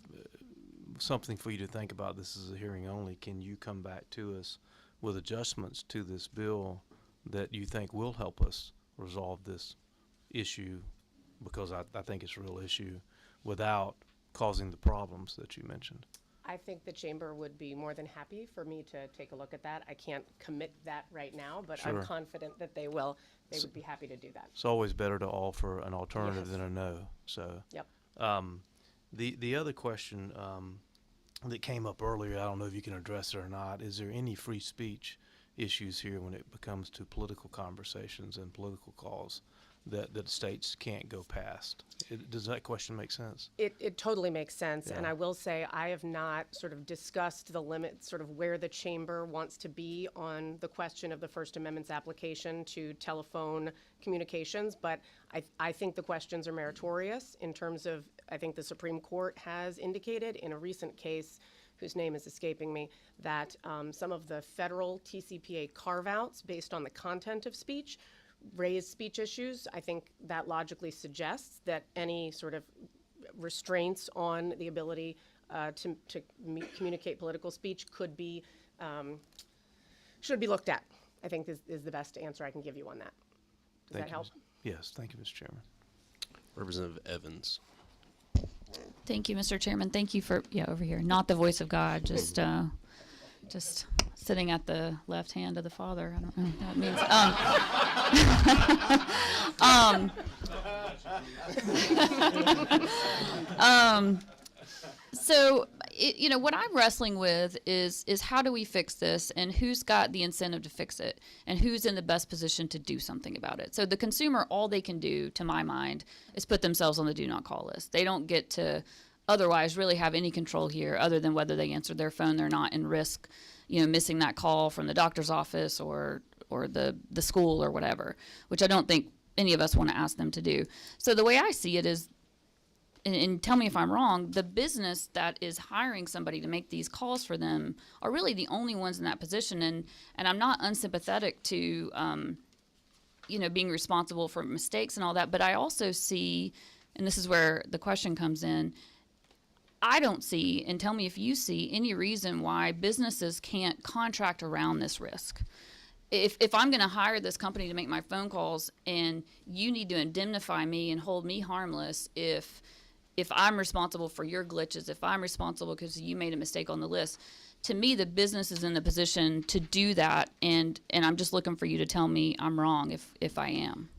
something for you to think about. This is a hearing only. Can you come back to us with adjustments to this bill that you think will help us resolve this issue? Because I think it's a real issue without causing the problems that you mentioned. I think the chamber would be more than happy for me to take a look at that. I can't commit that right now, but I'm Sure. confident that they will. They would be happy to do that. It's always better to offer an alternative Yes. than a no. So, Yep. the other question that came up earlier, I don't know if you can address it or not. Is there any free speech issues here when it comes to political conversations and political calls that states can't go past? Does that question make sense? It totally makes sense, and Yeah. I will say I have not sort of discussed the limits, sort of where the chamber wants to be on the question of the First Amendment's application to telephone communications, but I think the questions are meritorious in terms of, I think the Supreme Court has indicated in a recent case, whose name is escaping me, that some of the federal TCPA carve-outs based on the content of speech raise speech issues. I think that logically suggests that any sort of restraints on the ability to communicate political speech could be, should be looked at, I think is the best answer I can give you on that. Does Thank that you, help? Yes, thank you, Mr. Chairman. Representative Evans. Thank you, Mr. Chairman. Thank you for, over here, not the voice of God, just sitting at the left hand of the Father. I don't know what that means. So, what I'm wrestling with is how do we fix this, and who's got the incentive to fix it, and who's in the best position to do something about it. So the consumer, all they can do, to my mind, is put themselves on the do not call list. They don't get to otherwise really have any control here other than whether they answer their phone. They're not in risk, missing that call from the doctor's office or the school or whatever, which I don't think any of us want to ask them to do. So the way I see it is, and tell me if I'm wrong, the business that is hiring somebody to make these calls for them are really the only ones in that position. And I'm not unsympathetic to, being responsible for mistakes and all that, but I also see, and this is where the question comes in, I don't see, and tell me if you see, any reason why businesses can't contract around this risk. If I'm going to hire this company to make my phone calls and you need to indemnify me and hold me harmless if I'm responsible for your glitches, if I'm responsible because you made a mistake on the list, to me the business is in the position to do that, and I'm just looking for you to tell me I'm wrong if I am.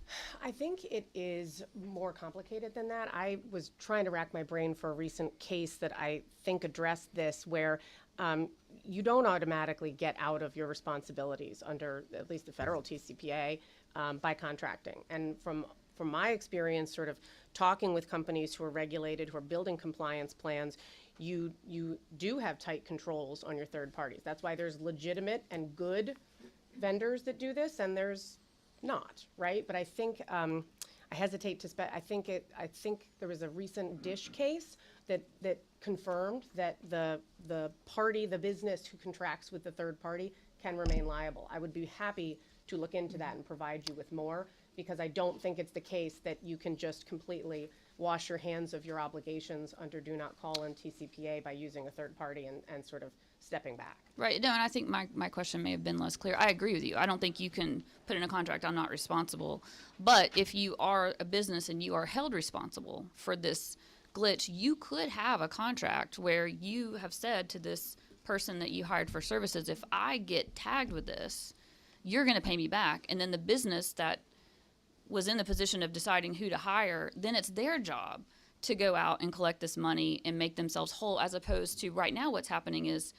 I think it is more complicated than that. I was trying to rack my brain for a recent case that I think addressed this, where you don't automatically get out of your responsibilities under at least the federal TCPA by contracting. And from my experience, sort of talking with companies who are regulated, who are building compliance plans, you do have tight controls on your third parties. That's why there's legitimate and good vendors that do this, and there's not, right? But I think I hesitate to I think there was a recent Dish case that confirmed that the business who contracts with the third party can remain liable. I would be happy to look into that and provide you with more, because I don't think it's the case that you can just completely wash your hands of your obligations under do not call and TCPA by using a third party and sort of stepping back. Right. No, and I think my question may have been less clear. I agree with you. I don't think you can put in a contract, I'm not responsible. But if you are a business and you are held responsible for this glitch, you could have a contract where you have said to this person that you hired for services, if I get tagged with this, you're going to pay me back. And then the business that was in the position of deciding who to hire, then it's their job to go out and collect this money and make themselves whole, as opposed to right now what's happening is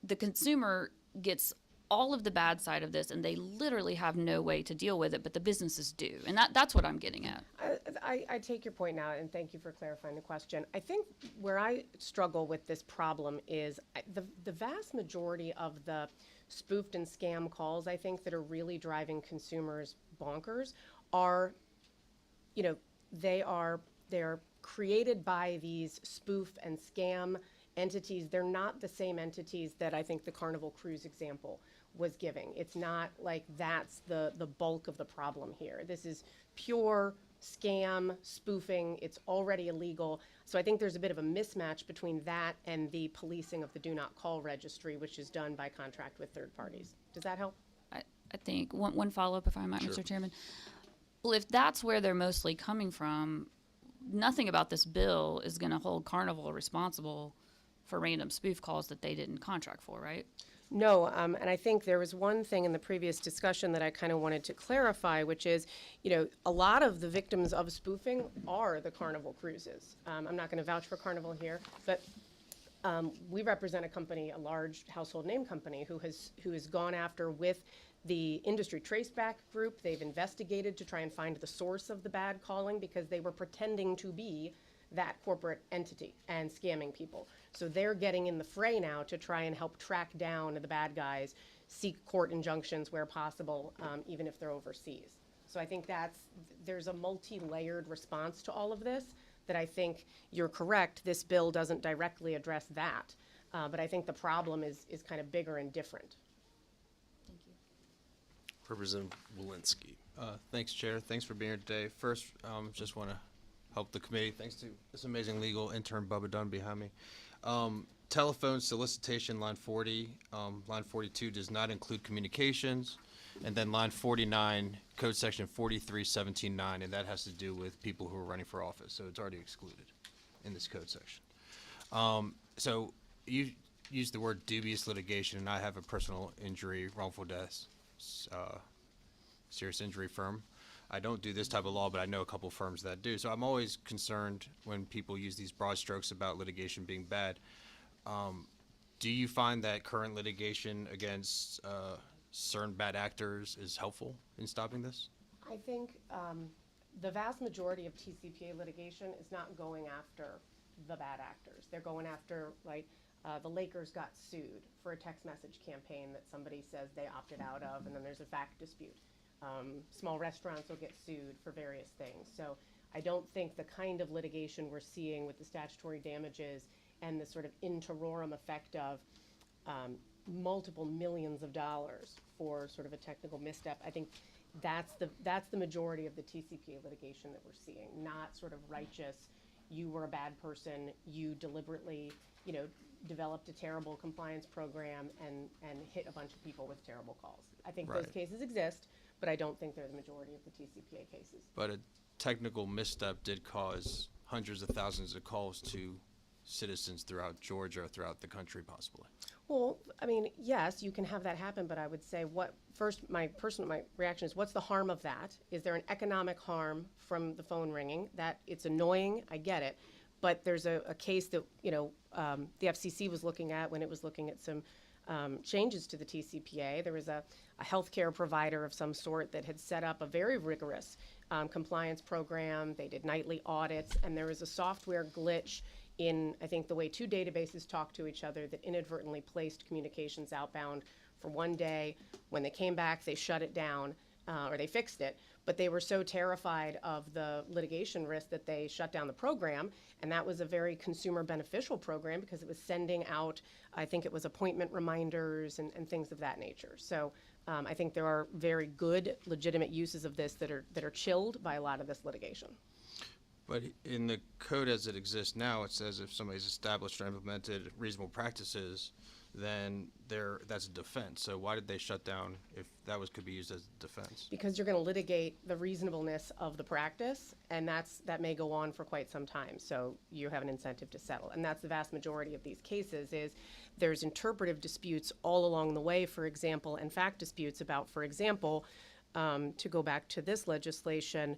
the consumer gets all of the bad side of this and they literally have no way to deal with it, but the businesses do. And that's what I'm getting at. I take your point now, and thank you for clarifying the question. I think where I struggle with this problem is the vast majority of the spoofed and scam calls, I think, that are really driving consumers bonkers are, they're created by these spoof and scam entities, they're not the same entities that I think the Carnival Cruise example was giving. It's not like that's the bulk of the problem here. This is pure scam, spoofing. It's already illegal. So I think there's a bit of a mismatch between that and the policing of the do not call registry, which is done by contract with third parties. Does that help? I think one follow-up, if I might, Mr. Chairman. Well, if that's where they're mostly coming from, nothing about this bill is going to hold Carnival responsible for random spoof calls that they didn't contract for, right? No, and I think there was one thing in the previous discussion that I kind of wanted to clarify, which is, a lot of the victims of spoofing are the Carnival cruises. I'm not going to vouch for Carnival here, but we represent a company, a large household name company, who has gone after with the industry traceback group. They've investigated to try and find the source of the bad calling because they were pretending to be that corporate entity and scamming people. So they're getting in the fray now to try and help track down the bad guys, seek court injunctions where possible, even if they're overseas. So I think there's a multi-layered response to all of this that I think you're correct. This bill doesn't directly address that, but I think the problem is kind of bigger and different. Thank you. Representative Walensky. Thanks, Chair. Thanks for being here today. First, just want to help the committee. Thanks to this amazing legal intern, Bubba Dunn, behind me. Telephone solicitation, line 40. Line 42 does not include communications. And then line 49, code section 4317.9, and that has to do with people who are running for office. So it's already excluded in this code section. So you used the word dubious litigation, and I have a personal injury, wrongful death, serious injury firm. I don't do this type of law, but I know a couple firms that do. So I'm always concerned when people use these broad strokes about litigation being bad. Do you find that current litigation against certain bad actors is helpful in stopping this? I think the vast majority of TCPA litigation is not going after the bad actors. They're going after, the Lakers got sued for a text message campaign that somebody says they opted out of, and then there's a fact dispute. Small restaurants will get sued for various things. So I don't think the kind of litigation we're seeing with the statutory damages and the sort of interorum effect of multiple millions of dollars for sort of a technical misstep, I think that's the majority of the TCPA litigation that we're seeing, not sort of righteous, you were a bad person, you deliberately, developed a terrible compliance program and hit a bunch of people with terrible calls. I think those Right. cases exist, but I don't think they're the majority of the TCPA cases. But a technical misstep did cause hundreds of thousands of calls to citizens throughout Georgia, throughout the country, possibly. Well, I mean, yes, you can have that happen, but I would say my reaction is, what's the harm of that? Is there an economic harm from the phone ringing? That it's annoying, I get it, but there's a case that, the FCC was looking at when it was looking at some changes to the TCPA. There was a healthcare provider of some sort that had set up a very rigorous compliance program. They did nightly audits, and there was a software glitch in, I think, the way two databases talk to each other that inadvertently placed communications outbound for one day. When they came back, they shut it down, or they fixed it, but they were so terrified of the litigation risk that they shut down the program, and that was a very consumer beneficial program because it was sending out, I think it was appointment reminders and things of that nature. So I think there are very good, legitimate uses of this that are chilled by a lot of this litigation. But in the code as it exists now, it says if somebody's established or implemented reasonable practices, then that's a defense. So why did they shut down if that could be used as a defense? Because you're going to litigate the reasonableness of the practice, and that may go on for quite some time. So you have an incentive to settle, and that's the vast majority of these cases. Is there's interpretive disputes all along the way, for example, and fact disputes about, for example, to go back to this legislation,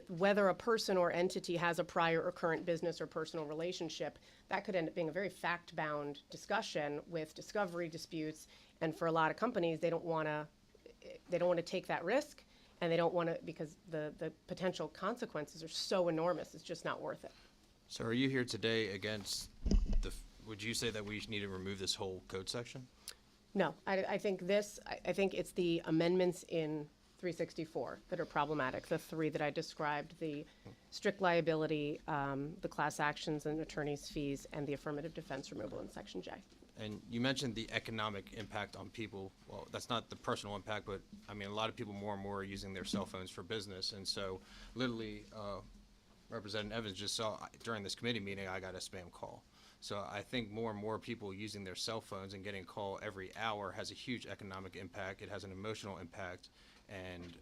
whether a person or entity has a prior or current business or personal relationship, that could end up being a very fact-bound discussion with discovery disputes. And for a lot of companies, they don't want to take that risk, and they don't want to, because the potential consequences are so enormous, it's just not worth it. So are you here today against would you say that we need to remove this whole code section? No, I think it's the amendments in 364 that are problematic, the three that I described, the strict liability, the class actions and attorney's fees, and the affirmative defense removal in Section J. And you mentioned the economic impact on people. Well, that's not the personal impact, but I mean, a lot of people more and more are using their cell phones for business. And so literally, Representative Evans just saw during this committee meeting, I got a spam call. So I think more and more people using their cell phones and getting a call every hour has a huge economic impact. It has an emotional impact, and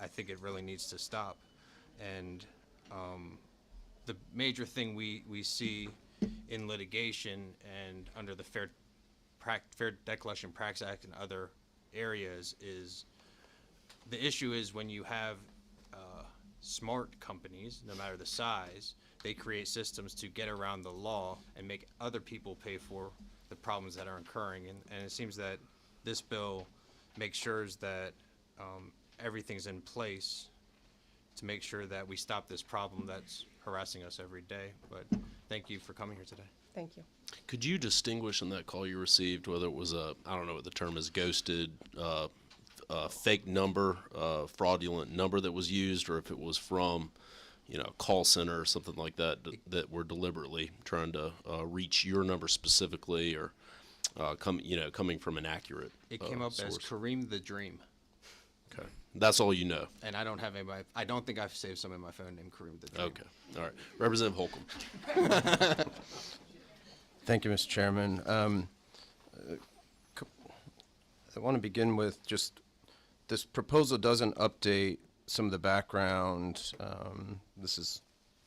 I think it really needs to stop. And the major thing we see in litigation and under the Fair Debt Collection Practice Act and other areas is the issue is when you have smart companies, no matter the size, they create systems to get around the law and make other people pay for the problems that are occurring. And it seems that this bill makes sure that everything's in place to make sure that we stop this problem that's harassing us every day. But thank you for coming here today. Thank you. Could you distinguish in that call you received whether it was a, I don't know what the term is, ghosted, fake number, fraudulent number that was used, or if it was from, a call center or something like that that were deliberately trying to reach your number specifically, or coming from an accurate It came up source? as Kareem the Dream. Okay, that's all you know. And I don't have anybody, I don't think I've saved someone in my phone named Kareem the Dream. Okay, all right. Representative Holcomb. Thank you, Mr. Chairman. I want to begin with just this proposal doesn't update some of the background. This is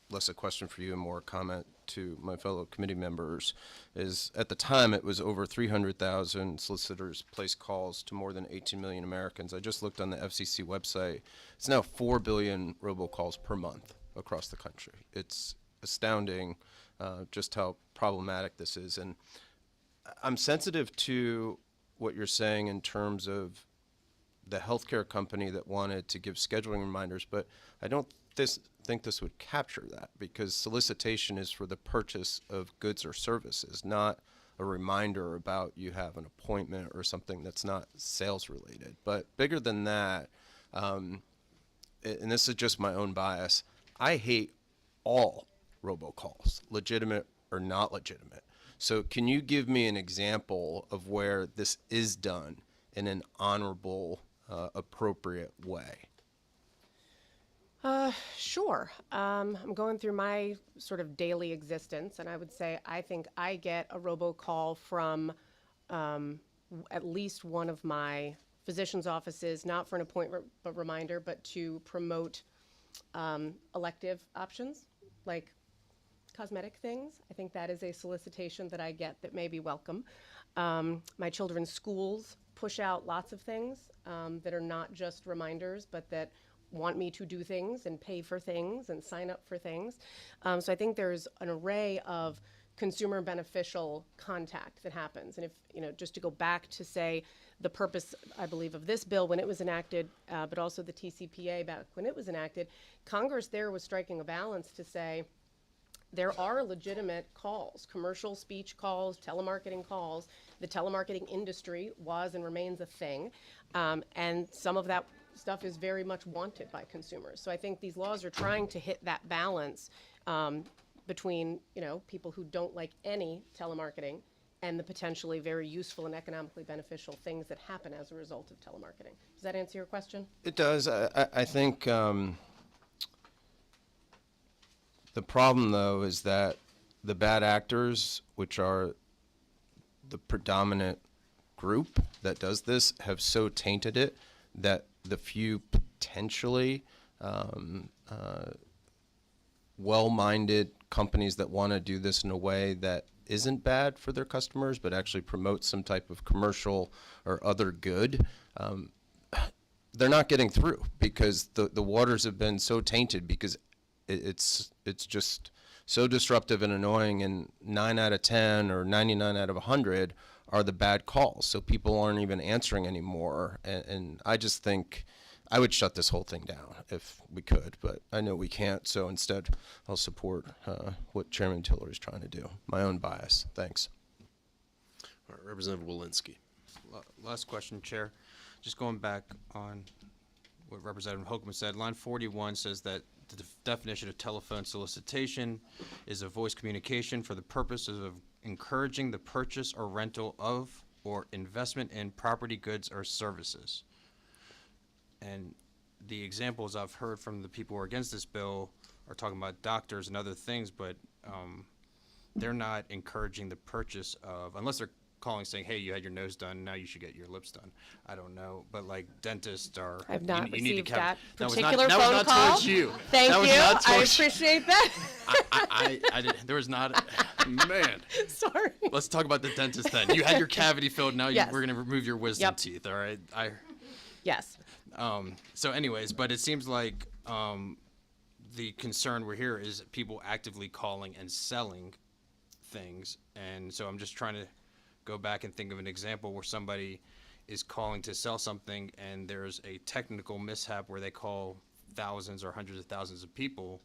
less a question for you and more a comment to my fellow committee members. Is at the time it was over 300,000 solicitors placed calls to more than 18 million Americans. I just looked on the FCC website. It's now 4 billion robocalls per month across the country. It's astounding just how problematic this is. And I'm sensitive to what you're saying in terms of the healthcare company that wanted to give scheduling reminders, but I don't think this would capture that, because solicitation is for the purchase of goods or services, not a reminder about you have an appointment or something that's not sales related. But bigger than that, and this is just my own bias, I hate all robocalls, legitimate or not legitimate. So can you give me an example of where this is done in an honorable, appropriate way? Sure. I'm going through my sort of daily existence, and I would say I think I get a robocall from at least one of my physician's offices, not for an appointment but reminder, but to promote elective options like cosmetic things. I think that is a solicitation that I get that may be welcome. My children's schools push out lots of things that are not just reminders, but that want me to do things and pay for things and sign up for things. So I think there's an array of consumer beneficial contact that happens. And if, just to go back to say the purpose, I believe, of this bill when it was enacted, but also the TCPA back when it was enacted, Congress there was striking a balance to say, there are legitimate calls, commercial speech calls, telemarketing calls. The telemarketing industry was and remains a thing, and some of that stuff is very much wanted by consumers. So I think these laws are trying to hit that balance between, people who don't like any telemarketing and the potentially very useful and economically beneficial things that happen as a result of telemarketing. Does that answer your question? It does. I think the problem, though, is that the bad actors, which are the predominant group that does this, have so tainted it that the few potentially well-minded companies that want to do this in a way that isn't bad for their customers but actually promotes some type of commercial or other good, they're not getting through because the waters have been so tainted, because it's just so disruptive and annoying, and 9 out of 10 or 99 out of 100 are the bad calls. So people aren't even answering anymore. And I just think I would shut this whole thing down if we could, but I know we can't. So instead, I'll support what Chairman Tiller is trying to do. My own bias. Thanks. All right, Representative Walensky. Last question, Chair. Just going back on what Representative Hokeman said. Line 41 says that the definition of telephone solicitation is a voice communication for the purposes of encouraging the purchase or rental of or investment in property, goods, or services. And the examples I've heard from the people who are against this bill are talking about doctors and other things, but they're not encouraging the purchase of, unless they're calling saying, hey, you had your nose done, now you should get your lips done. I don't know, but like dentists are. I've not you need to received cap- that was particular not, phone that was call. not towards you. Thank That was you. not I towards- appreciate that. I didn't, there was not, man. Sorry. Let's talk about the dentist then. You had your cavity filled, now Yes. we're gonna remove your wisdom Yep. teeth, all right? Yes. So anyways, but it seems like the concern we're here is people actively calling and selling things. And so I'm just trying to go back and think of an example where somebody is calling to sell something and there's a technical mishap where they call thousands or hundreds of thousands of people,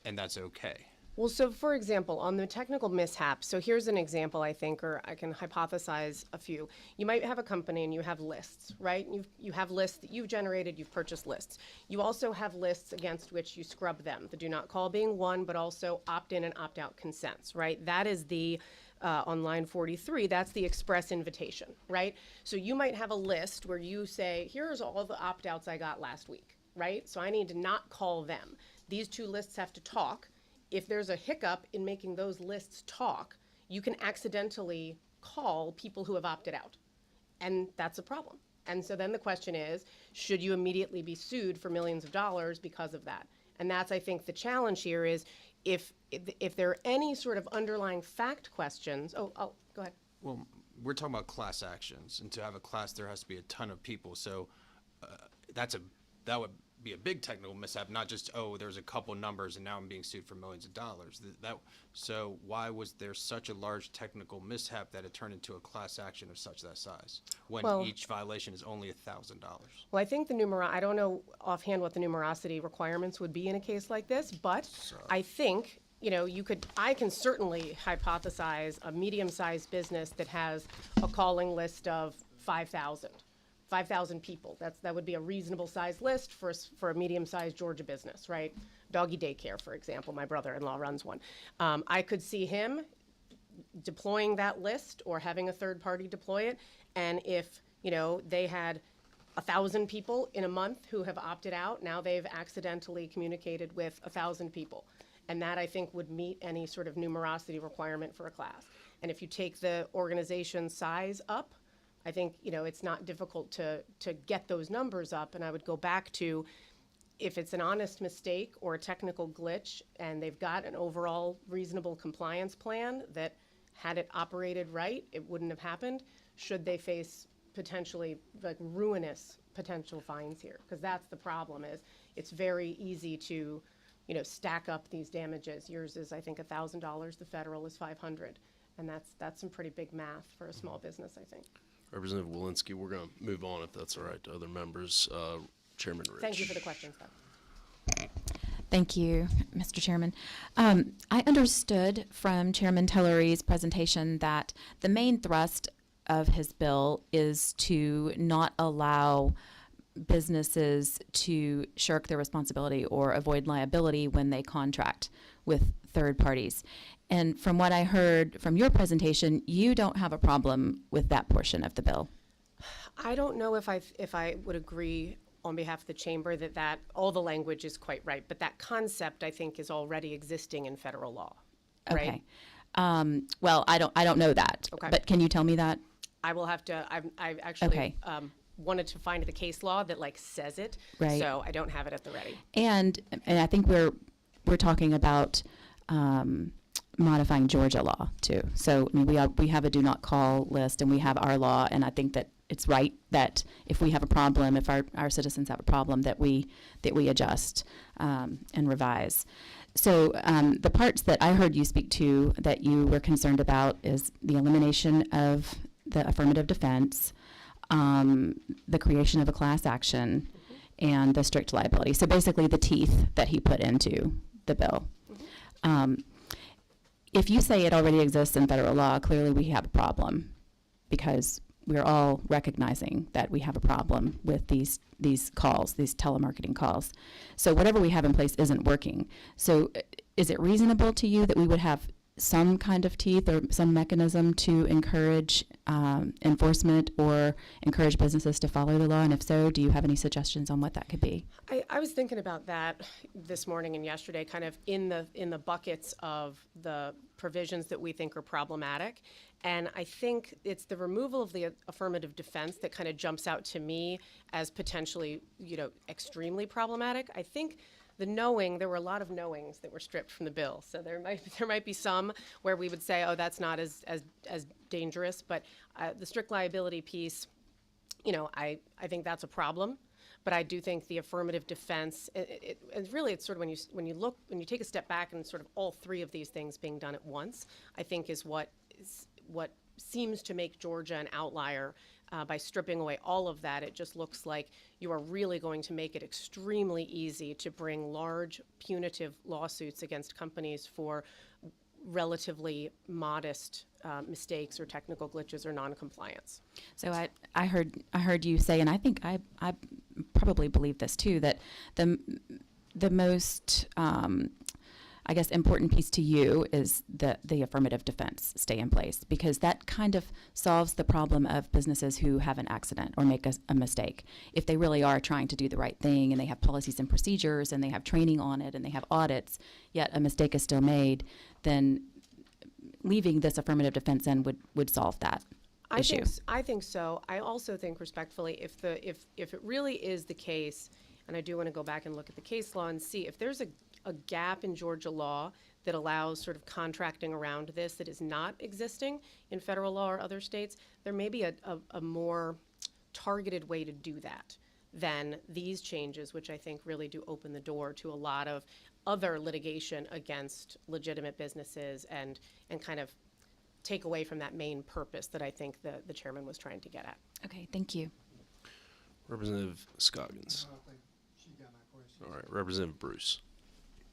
and that's okay. Well, so for example, on the technical mishap, so here's an example, I think, or I can hypothesize a few. You might have a company and you have lists, right? You have lists that you've generated, you've purchased lists. You also have lists against which you scrub them, the do not call being one, but also opt-in and opt-out consents, right? That is the, on line 43, that's the express invitation, right? So you might have a list where you say, here's all the opt-outs I got last week, right? So I need to not call them. These two lists have to talk. If there's a hiccup in making those lists talk, you can accidentally call people who have opted out. And that's a problem. And so then the question is, should you immediately be sued for millions of dollars because of that? And that's, I think, the challenge here is if there are any sort of underlying fact questions, go ahead. Well, we're talking about class actions, and to have a class, there has to be a ton of people. So that would be a big technical mishap, not just, oh, there's a couple numbers and now I'm being sued for millions of dollars. So why was there such a large technical mishap that it turned into a class action of such that size when each violation is only $1,000? Well, I think I don't know offhand what the numerosity requirements would be in a case like this, but I think, I can certainly hypothesize a medium-sized business that has a calling list of 5,000 people. That would be a reasonable sized list for a medium-sized Georgia business, right? Doggy daycare, for example. My brother-in-law runs one. I could see him deploying that list or having a third party deploy it. And if, they had 1,000 people in a month who have opted out, now they've accidentally communicated with 1,000 people. And that, I think, would meet any sort of numerosity requirement for a class. And if you take the organization size up, I think, it's not difficult to get those numbers up. And I would go back to, if it's an honest mistake or a technical glitch and they've got an overall reasonable compliance plan that had it operated right, it wouldn't have happened, should they face potentially like ruinous potential fines here? Because that's the problem, is it's very easy to, stack up these damages. Yours is, I think, $1,000. The federal is $500. And that's some pretty big math for a small business, I think. Representative Walensky, we're going to move on, if that's all right, to other members. Chairman Rich. Thank you for the questions, though. Thank you, Mr. Chairman. I understood from Chairman Tellery's presentation that the main thrust of his bill is to not allow businesses to shirk their responsibility or avoid liability when they contract with third parties. And from what I heard from your presentation, you don't have a problem with that portion of the bill. I don't know if I would agree on behalf of the chamber that all the language is quite right, but that concept, I think, is already existing in federal law, right? Okay. Well, I don't know that. Okay. But can you tell me that? I will have to. I actually Okay. wanted to find the case law that says it, Right. so I don't have it at the ready. And I think we're talking about modifying Georgia law too. So I mean, we have a do not call list, and we have our law, and I think that it's right that if we have a problem, if our citizens have a problem, that we adjust and revise. So the parts that I heard you speak to that you were concerned about is the elimination of the affirmative defense, the creation of a class action, and the strict liability. So basically the teeth that he put into the bill. If you say it already exists in federal law, clearly we have a problem, because we're all recognizing that we have a problem with these calls, these telemarketing calls. So whatever we have in place isn't working. So is it reasonable to you that we would have some kind of teeth or some mechanism to encourage enforcement or encourage businesses to follow the law? And if so, do you have any suggestions on what that could be? I was thinking about that this morning and yesterday, kind of in the buckets of the provisions that we think are problematic. And I think it's the removal of the affirmative defense that kind of jumps out to me as potentially, extremely problematic. I think the knowing, there were a lot of knowings that were stripped from the bill. So there might be some where we would say, oh, that's not as dangerous. But the strict liability piece, I think that's a problem. But I do think the affirmative defense, it's sort of when you take a step back and sort of all three of these things being done at once, I think is what seems to make Georgia an outlier. By stripping away all of that, it just looks like you are really going to make it extremely easy to bring large punitive lawsuits against companies for relatively modest mistakes or technical glitches or non-compliance. So I heard you say, and I think I probably believe this too, that the most I guess important piece to you is the affirmative defense stay in place, because that kind of solves the problem of businesses who have an accident or make a mistake. If they really are trying to do the right thing and they have policies and procedures and they have training on it and they have audits, yet a mistake is still made, then leaving this affirmative defense in would solve that issue. I think so. I also think respectfully, if it really is the case, and I do want to go back and look at the case law and see if there's a gap in Georgia law that allows sort of contracting around this that is not existing in federal law or other states, there may be a more targeted way to do that than these changes, which I think really do open the door to a lot of other litigation against legitimate businesses and kind of take away from that main purpose that I think the chairman was trying to get at. Okay, thank you. Representative Scoggins. I think she got my question. All right, Representative Bruce.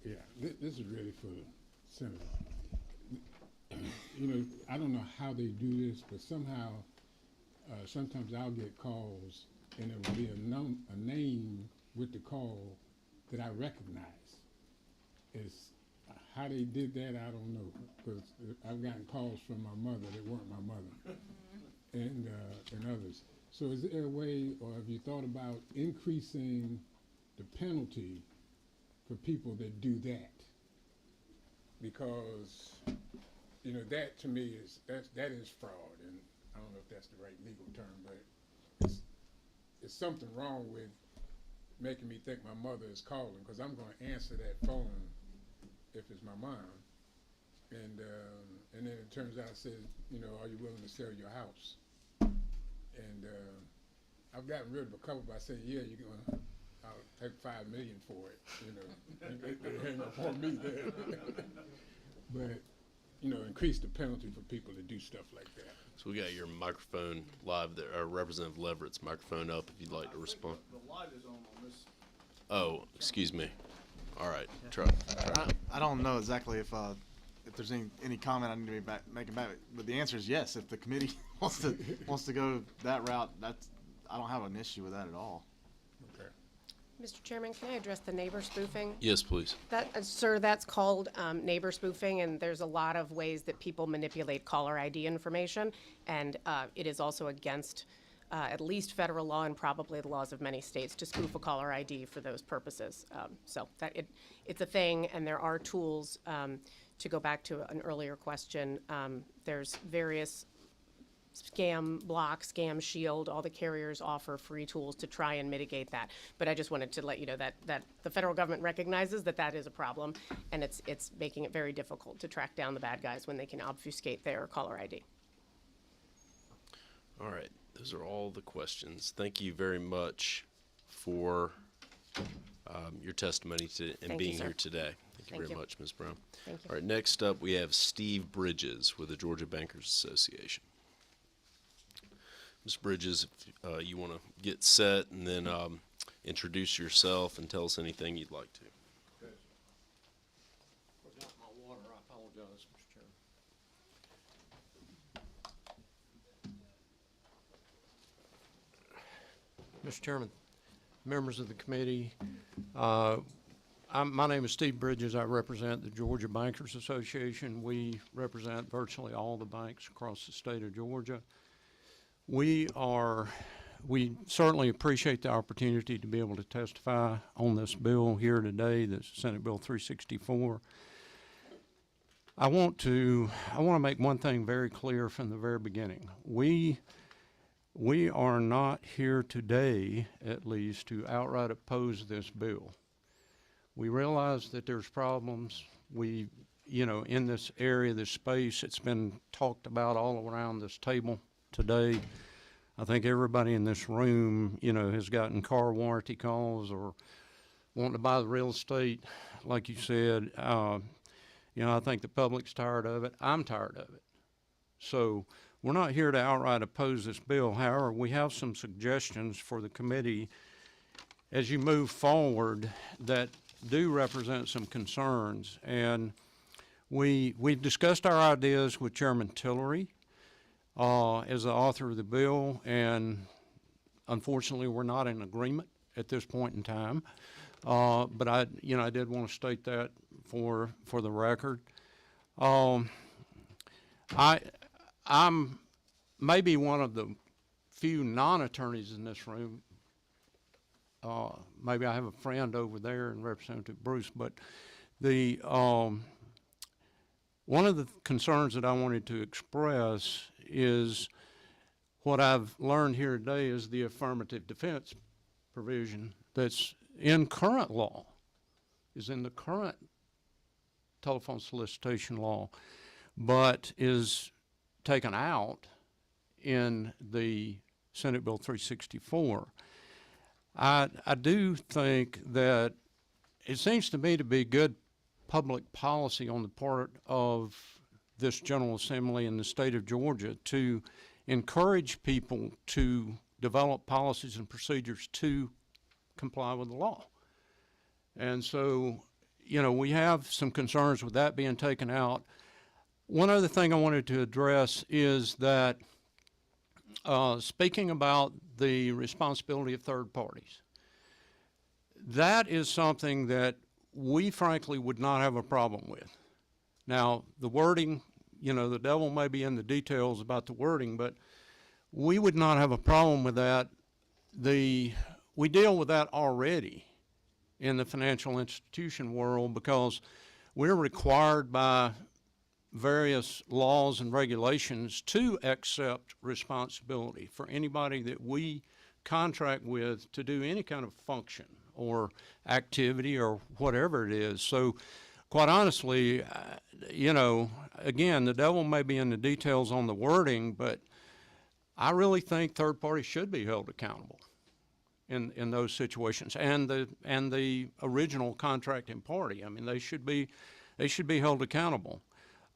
Yeah, this is really for the senator. I don't know how they do this, but somehow, sometimes I'll get calls and there will be a name with the call that I recognize. It's how they did that, I don't know, because I've gotten calls from my mother that weren't my mother, and others. So is there a way, or have you thought about increasing the penalty for people that do that? Because that to me that is fraud, and I don't know if that's the right legal term, but it's something wrong with making me think my mother is calling, because I'm going to answer that phone if it's my mom, and then it turns out it says, are you willing to sell your house? And I've gotten rid of a couple by saying, yeah, you're going. I'll take $5 million for it, they hang up on me there. But, increase the penalty for people that do stuff like that. So we got your microphone live there, Representative Leverett's microphone up if you'd like to respond. The light is on this. Oh, excuse me. All right, try. I don't know exactly if there's any comment I need to be making back, but the answer is yes. If the committee wants to go that route, I don't have an issue with that at all. Mr. Chairman, can I address the neighbor spoofing? Yes, please. Sir, that's called neighbor spoofing, and there's a lot of ways that people manipulate caller ID information, and it is also against at least federal law and probably the laws of many states to spoof a caller ID for those purposes. So that it's a thing, and there are tools. To go back to an earlier question, there's various Scam Block, Scam Shield, all the carriers offer free tools to try and mitigate that. But I just wanted to let you know that the federal government recognizes that is a problem, and it's making it very difficult to track down the bad guys when they can obfuscate their caller ID. All right, those are all the questions. Thank you very much for your testimony and being here today. Thank you very much, Ms. Brown. Thank you. All right, next up we have Steve Bridges with the Georgia Bankers Association. Ms. Bridges, if you want to get set and then introduce yourself and tell us anything you'd like to. Forgot my water. I apologize, Mr. Chairman. Mr. Chairman, members of the committee, my name is Steve Bridges. I represent the Georgia Bankers Association. We represent virtually all the banks across the state of Georgia. We certainly appreciate the opportunity to be able to testify on this bill here today, this Senate Bill 364. I want to make one thing very clear from the very beginning. We are not here today, at least, to outright oppose this bill. We realize that there's problems. In this area, this space, it's been talked about all around this table today. I think everybody in this room, has gotten car warranty calls or wanting to buy the real estate, like you said. I think the public's tired of it. I'm tired of it. So we're not here to outright oppose this bill. However, we have some suggestions for the committee as you move forward that do represent some concerns. And we've discussed our ideas with Chairman Tillery as the author of the bill, and unfortunately we're not in agreement at this point in time. But I did want to state that for the record. I'm maybe one of the few non-attorneys in this room. Maybe I have a friend over there in Representative Bruce, but one of the concerns that I wanted to express is what I've learned here today is the affirmative defense provision that's in current law, is in the current telephone solicitation law, but is taken out in the Senate Bill 364. I do think that it seems to me to be good public policy on the part of this General Assembly in the state of Georgia to encourage people to develop policies and procedures to comply with the law. And so, we have some concerns with that being taken out. One other thing I wanted to address is that speaking about the responsibility of third parties, that is something that we frankly would not have a problem with. Now, the wording, the devil may be in the details about the wording, but we would not have a problem with that. We deal with that already in the financial institution world because we're required by various laws and regulations to accept responsibility for anybody that we contract with to do any kind of function or activity or whatever it is. So quite honestly, again, the devil may be in the details on the wording, but I really think third parties should be held accountable in those situations, and the original contracting party. I mean, they should be held accountable.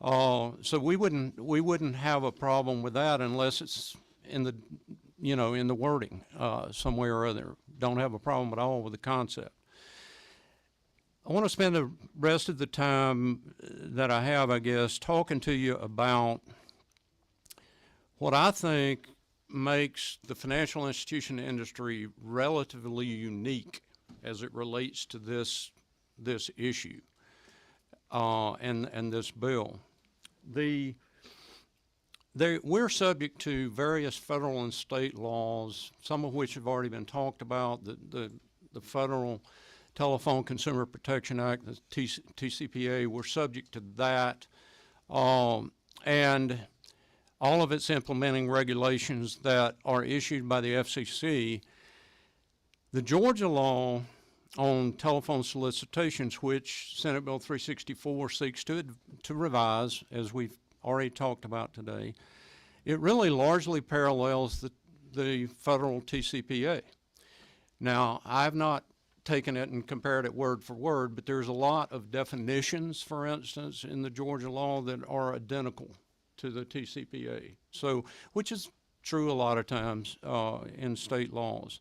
So we wouldn't have a problem with that unless it's in the wording somewhere or other. Don't have a problem at all with the concept. I want to spend the rest of the time that I have, I guess, talking to you about what I think makes the financial institution industry relatively unique as it relates to this issue and this bill. We're subject to various federal and state laws, some of which have already been talked about. The Federal Telephone Consumer Protection Act, the TCPA, we're subject to that. And all of its implementing regulations that are issued by the FCC. The Georgia law on telephone solicitations, which Senate Bill 364 seeks to revise, as we've already talked about today, it really largely parallels the federal TCPA. Now, I've not taken it and compared it word for word, but there's a lot of definitions, for instance, in the Georgia law that are identical to the TCPA, which is true a lot of times in state laws.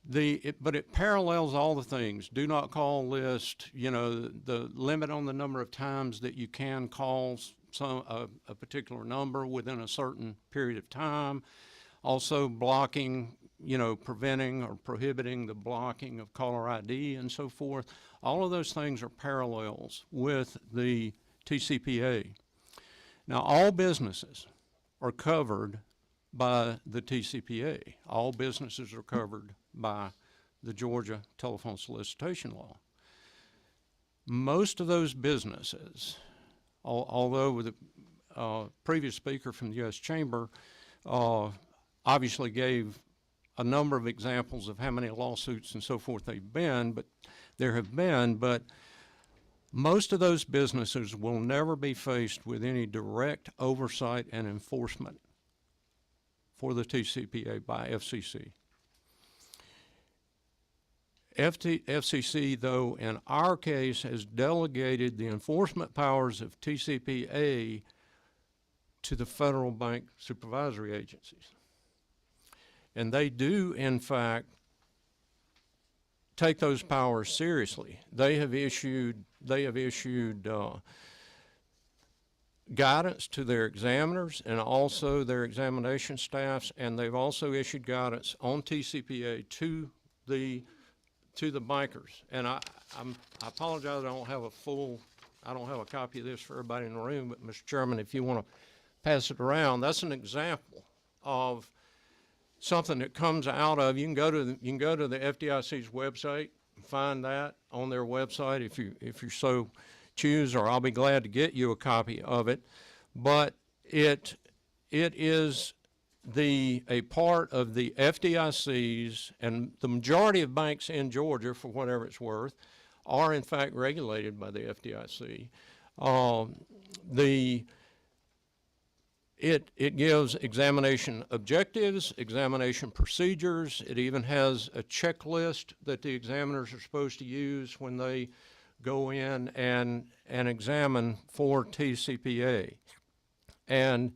But it parallels all the things. Do not call list, the limit on the number of times that you can call a particular number within a certain period of time. Also blocking, preventing or prohibiting the blocking of caller ID and so forth. All of those things are parallels with the TCPA. Now, all businesses are covered by the TCPA. All businesses are covered by the Georgia telephone solicitation law. Most of those businesses, although the previous speaker from the U.S. Chamber obviously gave a number of examples of how many lawsuits and so forth there have been, but most of those businesses will never be faced with any direct oversight and enforcement for the TCPA by FCC. FCC, though, in our case, has delegated the enforcement powers of TCPA to the federal bank supervisory agencies. And they do, in fact, take those powers seriously. They have issued guidance to their examiners and also their examination staffs, and they've also issued guidance on TCPA to the bankers. And I apologize, I don't have a copy of this for everybody in the room, but Mr. Chairman, if you want to pass it around, that's an example of something that comes out of, you can go to the FDIC's website and find that on their website if you so choose, or I'll be glad to get you a copy of it. But it is a part of the FDIC's, and the majority of banks in Georgia, for whatever it's worth, are in fact regulated by the FDIC. It gives examination objectives, examination procedures. It even has a checklist that the examiners are supposed to use when they go in and examine for TCPA. And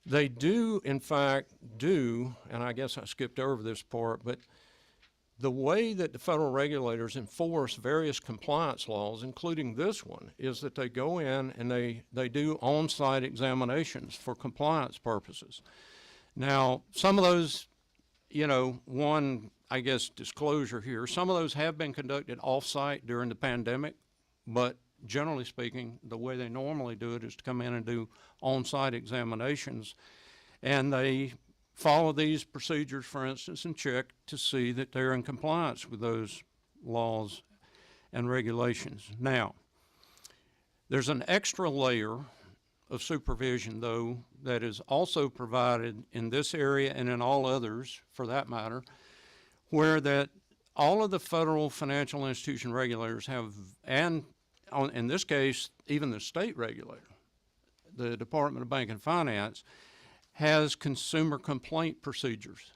they do, in fact, and I guess I skipped over this part, but the way that the federal regulators enforce various compliance laws, including this one, is that they go in and they do on-site examinations for compliance purposes. Now, some of those, one, I guess, disclosure here, some of those have been conducted off-site during the pandemic, but generally speaking, the way they normally do it is to come in and do on-site examinations, and they follow these procedures, for instance, and check to see that they're in compliance with those laws and regulations. Now, there's an extra layer of supervision, though, that is also provided in this area and in all others, for that matter, where that all of the federal financial institution regulators have, and in this case, even the state regulator, the Department of Bank and Finance, has consumer complaint procedures.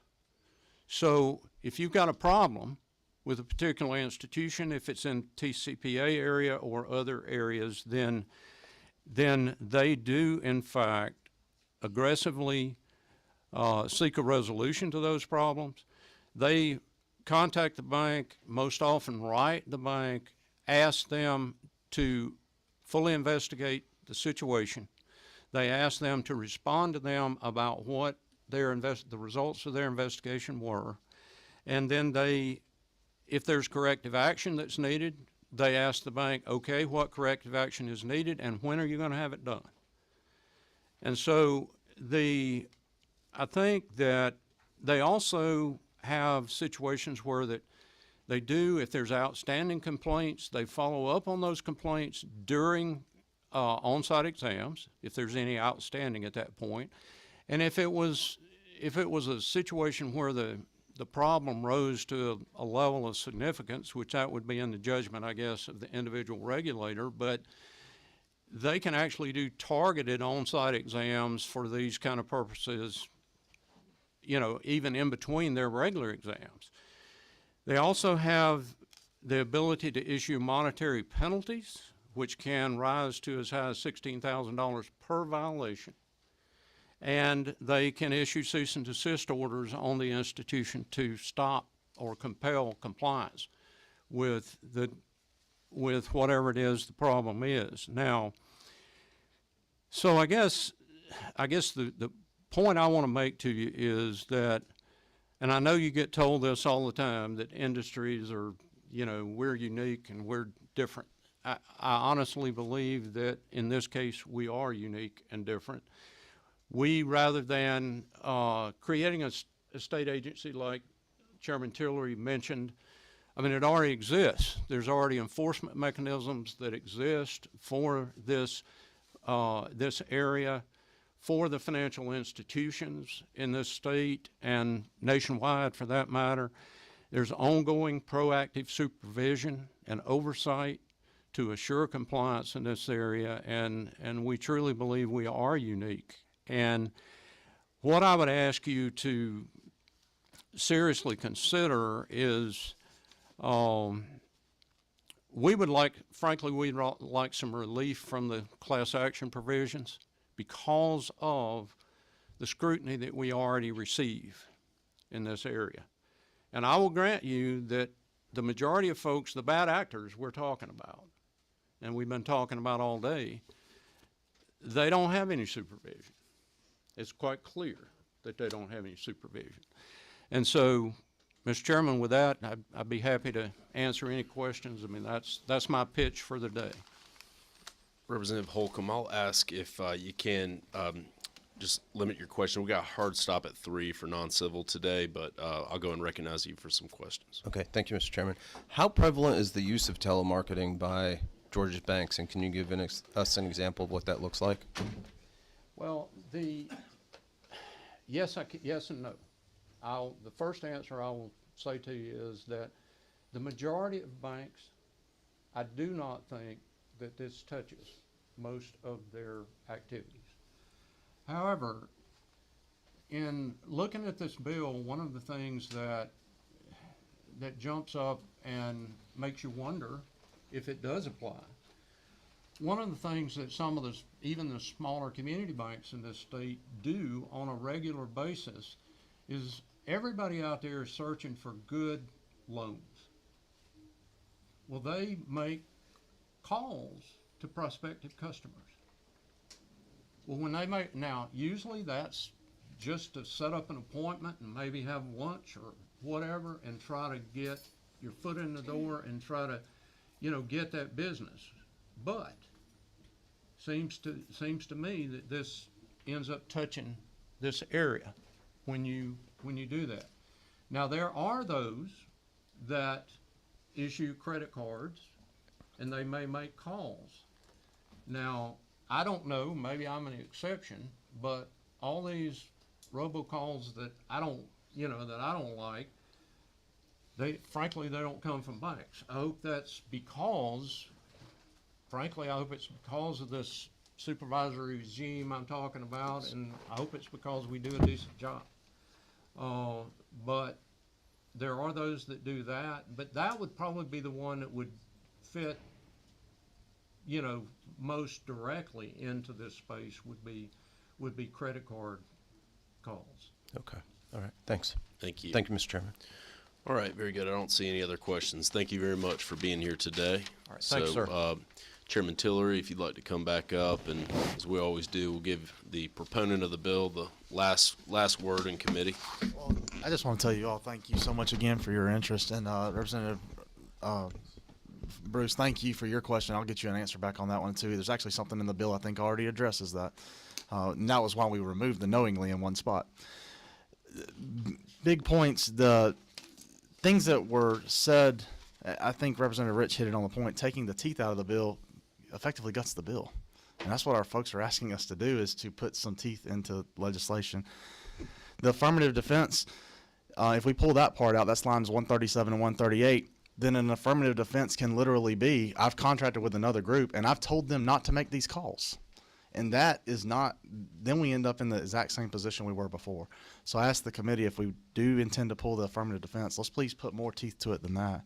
So if you've got a problem with a particular institution, if it's in TCPA area or other areas, then they do, in fact, aggressively seek a resolution to those problems. They contact the bank, most often write the bank, ask them to fully investigate the situation. They ask them to respond to them about what the results of their investigation were. And then if there's corrective action that's needed, they ask the bank, okay, what corrective action is needed and when are you going to have it done? And so I think that they also have situations where that they do, if there's outstanding complaints, they follow up on those complaints during on-site exams, if there's any outstanding at that point. And if it was a situation where the problem rose to a level of significance, which that would be in the judgment, I guess, of the individual regulator, but they can actually do targeted on-site exams for these kind of purposes, even in between their regular exams. They also have the ability to issue monetary penalties, which can rise to as high as $16,000 per violation. And they can issue cease and desist orders on the institution to stop or compel compliance with whatever it is the problem is. Now, so I guess the point I want to make to you is that, and I know you get told this all the time, that industries are, you know, we're unique and we're different. I honestly believe that in this case, we are unique and different. We, rather than creating a state agency like Chairman Tillery mentioned, I mean, it already exists. There's already enforcement mechanisms that exist for this, this area, for the financial institutions in this state and nationwide for that matter. There's ongoing proactive supervision and oversight to assure compliance in this area, and we truly believe we are unique. And what I would ask you to seriously consider is, we would like, frankly, we'd like some relief from the class action provisions because of the scrutiny that we already receive in this area. And I will grant you that the majority of folks, the bad actors we're talking about, and we've been talking about all day, they don't have any supervision. It's quite clear that they don't have any supervision. And so, Mr. Chairman, with that, I'd be happy to answer any questions. I mean, that's my pitch for the day. Representative Holcomb, I'll ask if you can just limit your question. We got a hard stop at 3 for non-civil today, but I'll go and recognize you for some questions. Okay, thank you, Mr. Chairman. How prevalent is the use of telemarketing by Georgia's banks, and can you give us an example of what that looks like? Well, yes and no. The first answer I will say to you is that the majority of banks, I do not think that this touches most of their activities. However, in looking at this bill, one of the things that jumps up and makes you wonder if it does apply. One of the things that some of even the smaller community banks in this state do on a regular basis is everybody out there is searching for good loans. Well, they make calls to prospective customers. Well, when they make, now usually that's just to set up an appointment and maybe have lunch or whatever and try to get your foot in the door and try to, you know, get that business. But seems to me that this ends up touching this area when you do that. Now there are those that issue credit cards and they may make calls. Now I don't know, maybe I'm an exception, but all these robocalls that I don't like, frankly, they don't come from banks. I hope that's because, frankly, I hope it's because of this supervisory regime I'm talking about, and I hope it's because we do a decent job. But there are those that do that, but that would probably be the one that would fit, you know, most directly into this space would be credit card calls. Okay, all right, thanks. Thank you. Thank you, Mr. Chairman. All right, very good. I don't see any other questions. Thank you very much for being here today. All right, thanks, sir. Chairman Tillery, if you'd like to come back up, and as we always do, we'll give the proponent of the bill the last word in committee. Well, I just want to tell you all thank you so much again for your interest, and Representative Bruce, thank you for your question. I'll get you an answer back on that one too. There's actually something in the bill I think already addresses that. And that was why we removed the knowingly in one spot. Big points, the things that were said, I think Representative Rich hit it on the point. Taking the teeth out of the bill effectively guts the bill. And that's what our folks are asking us to do, is to put some teeth into legislation. The affirmative defense, if we pull that part out, that's lines 137 and 138, then an affirmative defense can literally be, I've contracted with another group and I've told them not to make these calls. And that is not, then we end up in the exact same position we were before. So I asked the committee, if we do intend to pull the affirmative defense, let's please put more teeth to it than that.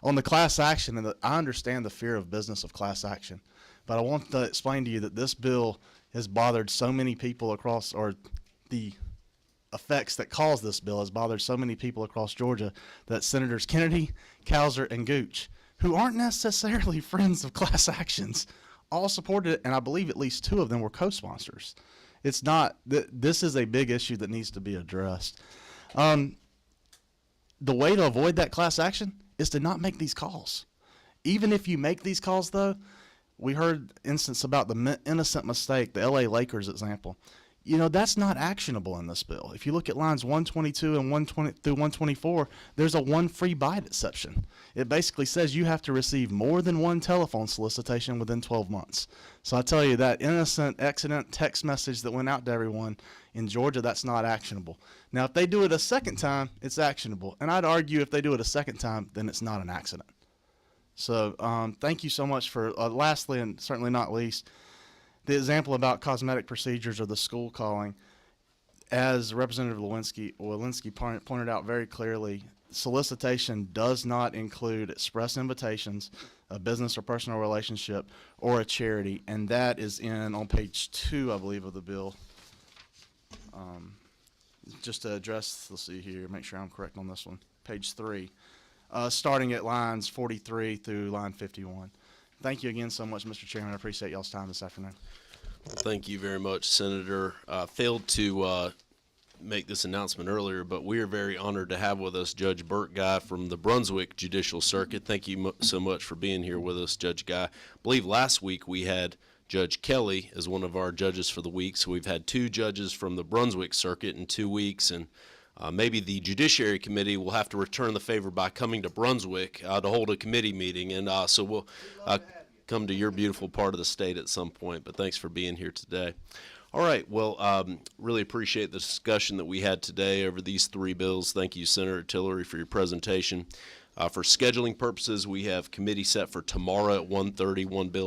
On the class action, and I understand the fear of business of class action, but I want to explain to you that this bill has bothered so many people across, or the effects that cause this bill has bothered so many people across Georgia, that Senators Kennedy, Cowser, and Gooch, who aren't necessarily friends of class actions, all supported it, and I believe at least 2 of them were co-sponsors. It's not, this is a big issue that needs to be addressed. the way to avoid that class action is to not make these calls. Even if you make these calls, though, we heard instance about the innocent mistake, the LA Lakers example. You know, that's not actionable in this bill. If you look at lines 122 and 120 through 124, there's a one free bite exception. It basically says you have to receive more than one telephone solicitation within 12 months. So I tell you, that innocent accident text message that went out to everyone in Georgia, that's not actionable. Now, if they do it a second time, it's actionable. And I'd argue if they do it a second time, then it's not an accident. So thank you so much for, lastly and certainly not least, the example about cosmetic procedures or the school calling. As Representative Walensky pointed out very clearly, solicitation does not include express invitations, a business or personal relationship, or a charity, and that is on page 2, I believe, of the bill. Just to address, let's see here, make sure I'm correct on this one, page 3, starting at lines 43 through line 51. Thank you again so much, Mr. Chairman. I appreciate y'all's time this afternoon. Thank you very much, Senator. Failed to make this announcement earlier, but we are very honored to have with us Judge Burt Guy from the Brunswick Judicial Circuit. Thank you so much for being here with us, Judge Guy. I believe last week we had Judge Kelly as one of our judges for the week, so we've had 2 judges from the Brunswick Circuit in 2 weeks, and maybe the Judiciary Committee will have to return the favor by coming to Brunswick to hold a committee meeting, and so we'll come to your beautiful part of the state at some point, but thanks for being here today. All right, well, really appreciate the discussion that we had today over these 3 bills. Thank you, Senator Tillery, for your presentation. For scheduling purposes, we have committee set for tomorrow at 1:30, one bill